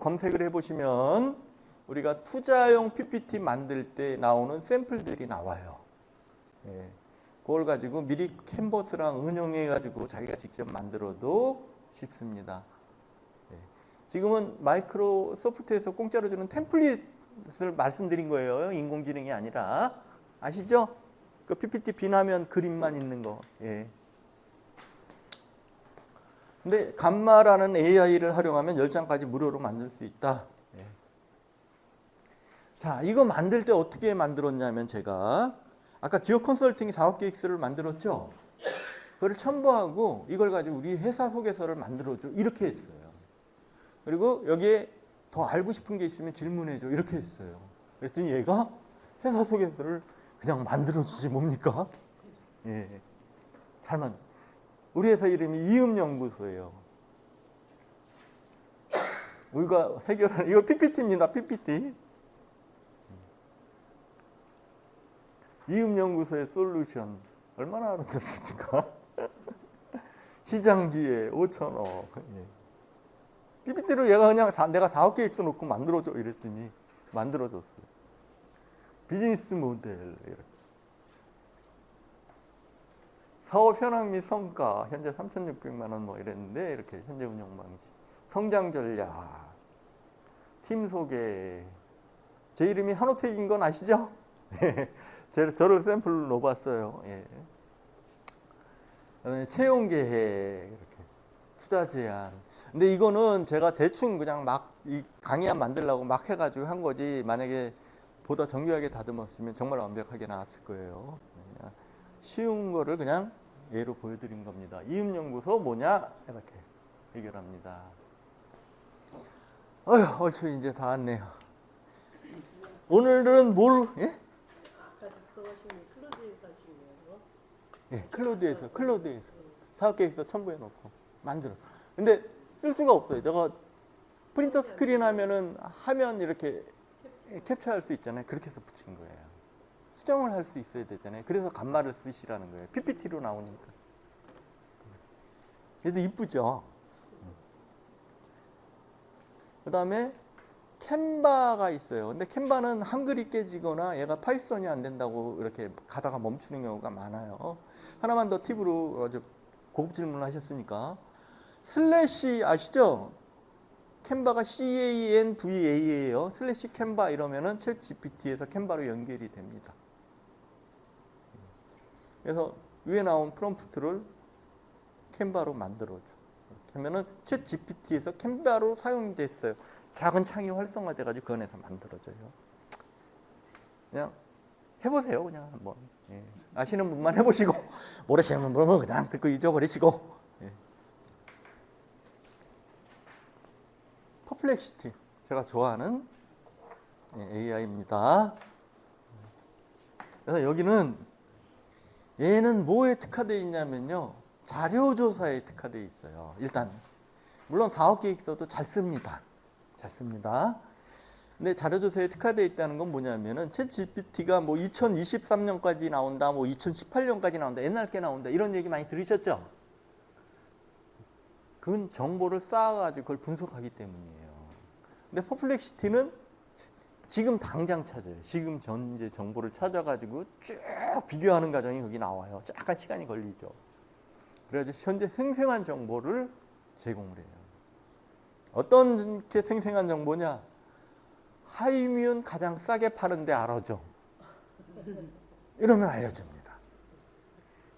검색을 해보시면 우리가 투자용 PPT 만들 때 나오는 샘플들이 나와요. 예. 그걸 가지고 미리 캔버스랑 응용해가지고 자기가 직접 만들어도 쉽습니다. 예. 지금은 마이크로소프트에서 공짜로 주는 템플릿을 말씀드린 거예요. 인공지능이 아니라. 아시죠? 그 PPT 빈화면 그림만 있는 거. 예. 근데 감마라는 AI를 활용하면 10장까지 무료로 만들 수 있다. 예. 자, 이거 만들 때 어떻게 만들었냐면 제가 아까 기업 컨설팅이 사업 계획서를 만들었죠. 그걸 첨부하고 이걸 가지고 우리 회사 소개서를 만들어줘. 이렇게 했어요. 그리고 여기에 더 알고 싶은 게 있으면 질문해줘. 이렇게 했어요. 그랬더니 얘가 회사 소개서를 그냥 만들어주지 뭡니까? 예, 잘만. 우리 회사 이름이 이음연구소예요. 우리가 해결하는 이거 PPT입니다. PPT. 이음연구소의 솔루션 얼마나 알아듣습니까? 시장 기회 5천억. 예. PPT로 얘가 그냥 내가 사업 계획 써놓고 만들어줘 이랬더니 만들어줬어요. 비즈니스 모델 이렇게. 사업 현황 및 성과 현재 3,600만 원 뭐 이랬는데 이렇게 현재 운영 방식, 성장 전략, 팀 소개. 제 이름이 한호택인 건 아시죠? 저를 샘플로 넣어봤어요. 예. 그다음에 채용 계획, 이렇게 투자 제한. 근데 이거는 제가 대충 그냥 막 이 강의안 만들려고 막 해가지고 한 거지. 만약에 보다 정교하게 다듬었으면 정말 완벽하게 나왔을 거예요. 그냥 쉬운 거를 그냥 예로 보여드린 겁니다. 이음연구소 뭐냐? 이렇게 해결합니다. 어휴, 얼추 이제 다 왔네요. 오늘은 뭘? 예? 아까 작성하신 클로드에서 하신 거예요? 예, 클로드에서 사업계획서 첨부해 놓고 만들어. 근데 쓸 수가 없어요. 제가 프린터 스크린 하면은 화면 이렇게 캡처할 수 있잖아요. 그렇게 해서 붙인 거예요. 수정을 할 수 있어야 되잖아요. 그래서 간마를 쓰시라는 거예요. PPT로 나오니까. 그래도 이쁘죠. 그 다음에 캔바가 있어요. 근데 캔바는 한글이 깨지거나 얘가 파이썬이 안 된다고 이렇게 가다가 멈추는 경우가 많아요. 하나만 더 팁으로 아주 고급 질문을 하셨으니까 슬래시 아시죠? 캔바가 CANVA예요. 슬래시 캔바 이러면은 챗 GPT에서 캔바로 연결이 됩니다. 그래서 위에 나온 프롬프트를 캔바로 만들어줘. 이렇게 하면은 챗 GPT에서 캔바로 사용이 됐어요. 작은 창이 활성화돼가지고 그 안에서 만들어져요. 그냥 해보세요. 그냥 한번. 예. 아시는 분만 해보시고 모르시는 분은 그냥 듣고 잊어버리시고. 예. 퍼플렉시티 제가 좋아하는 AI입니다. 그래서 여기는 얘는 뭐에 특화되어 있냐면요. 자료조사에 특화되어 있어요. 일단 물론 사업 계획서도 잘 씁니다. 잘 씁니다. 근데 자료조사에 특화되어 있다는 건 뭐냐면은 챗 GPT가 뭐 2023년까지 나온다, 뭐 2018년까지 나온다, 옛날 게 나온다 이런 얘기 많이 들으셨죠? 그건 정보를 쌓아가지고 그걸 분석하기 때문이에요. 근데 퍼플렉시티는 지금 당장 찾아요. 지금 현재 정보를 찾아가지고 쭉 비교하는 과정이 거기 나와요. 약간 시간이 걸리죠. 그래가지고 현재 생생한 정보를 제공을 해요. 어떤 게 생생한 정보냐? 하이뮤는 가장 싸게 파는데 알아줘. 이러면 알려줍니다.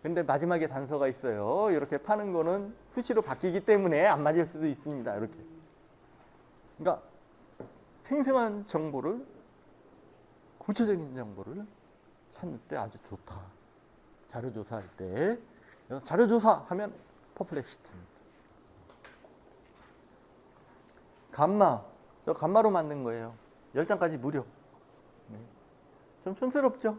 근데 마지막에 단서가 있어요. 이렇게 파는 거는 수시로 바뀌기 때문에 안 맞을 수도 있습니다. 이렇게. 그러니까 생생한 정보를, 구체적인 정보를 찾는 때 아주 좋다. 자료조사할 때. 그래서 자료조사 하면 퍼플렉시티입니다. 감마. 저 감마로 만든 거예요. 10장까지 무료. 좀 촌스럽죠?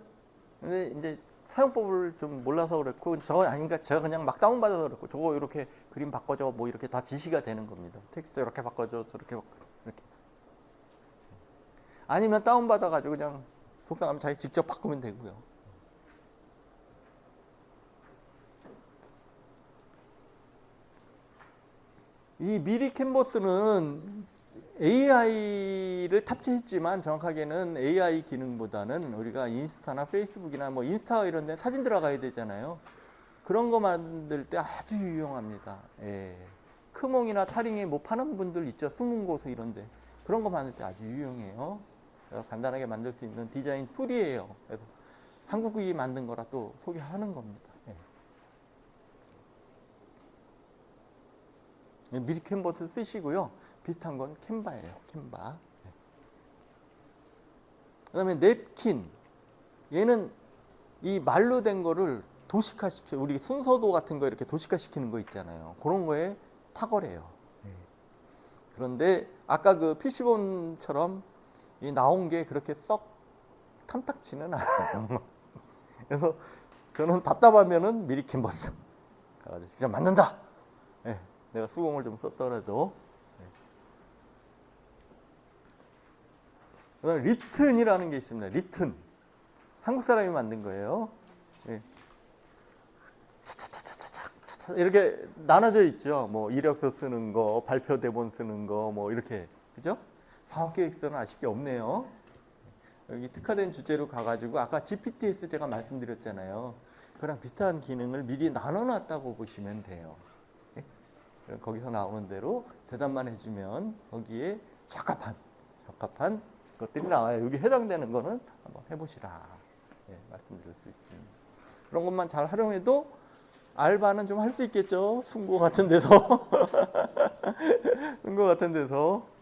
근데 이제 사용법을 좀 몰라서 그랬고, 저거 아닌가, 제가 그냥 막 다운받아서 그랬고, 저거 이렇게 그림 바꿔줘, 뭐 이렇게 다 지시가 되는 겁니다. 텍스트 이렇게 바꿔줘, 저렇게 이렇게. 아니면 다운받아가지고 그냥 속상하면 자기 직접 바꾸면 되고요. 이 미리 캔버스는 AI를 탑재했지만 정확하게는 AI 기능보다는 우리가 인스타나 페이스북이나 뭐 인스타 이런 데 사진 들어가야 되잖아요. 그런 거 만들 때 아주 유용합니다. 예. 크몽이나 타링에 뭐 파는 분들 있죠. 숨은 곳 이런 데. 그런 거 만들 때 아주 유용해요. 간단하게 만들 수 있는 디자인 툴이에요. 그래서 한국이 만든 거라 또 소개하는 겁니다. 예. 미리 캔버스 쓰시고요. 비슷한 건 캔바예요. 캔바. 그 다음에 냅킨. 얘는 이 말로 된 거를 도식화시켜, 우리 순서도 같은 거 이렇게 도식화시키는 거 있잖아요. 그런 거에 탁월해요. 그런데 아까 그 PC본처럼 이 나온 게 그렇게 썩 탐탁지는 않아요. 그래서 저는 답답하면은 미리 캔버스 가가지고 진짜 맞는다. 네, 내가 수공을 좀 썼더라도. 네. 그다음에 리튼이라는 게 있습니다. 리튼. 한국 사람이 만든 거예요. 네. 이렇게 나눠져 있죠. 뭐 이력서 쓰는 거, 발표 대본 쓰는 거, 뭐 이렇게, 그죠? 사업계획서는 아쉽게 없네요. 여기 특화된 주제로 가가지고 아까 GPTS 제가 말씀드렸잖아요. 그랑 비슷한 기능을 미리 나눠놨다고 보시면 돼요. 네? 거기서 나오는 대로 대답만 해주면 거기에 적합한 것들이 나와요. 여기 해당되는 거는 한번 해보시라. 네, 말씀드릴 수 있습니다. 그런 것만 잘 활용해도 알바는 좀 할 수 있겠죠. 순고 같은 데서. 순고 같은 데서.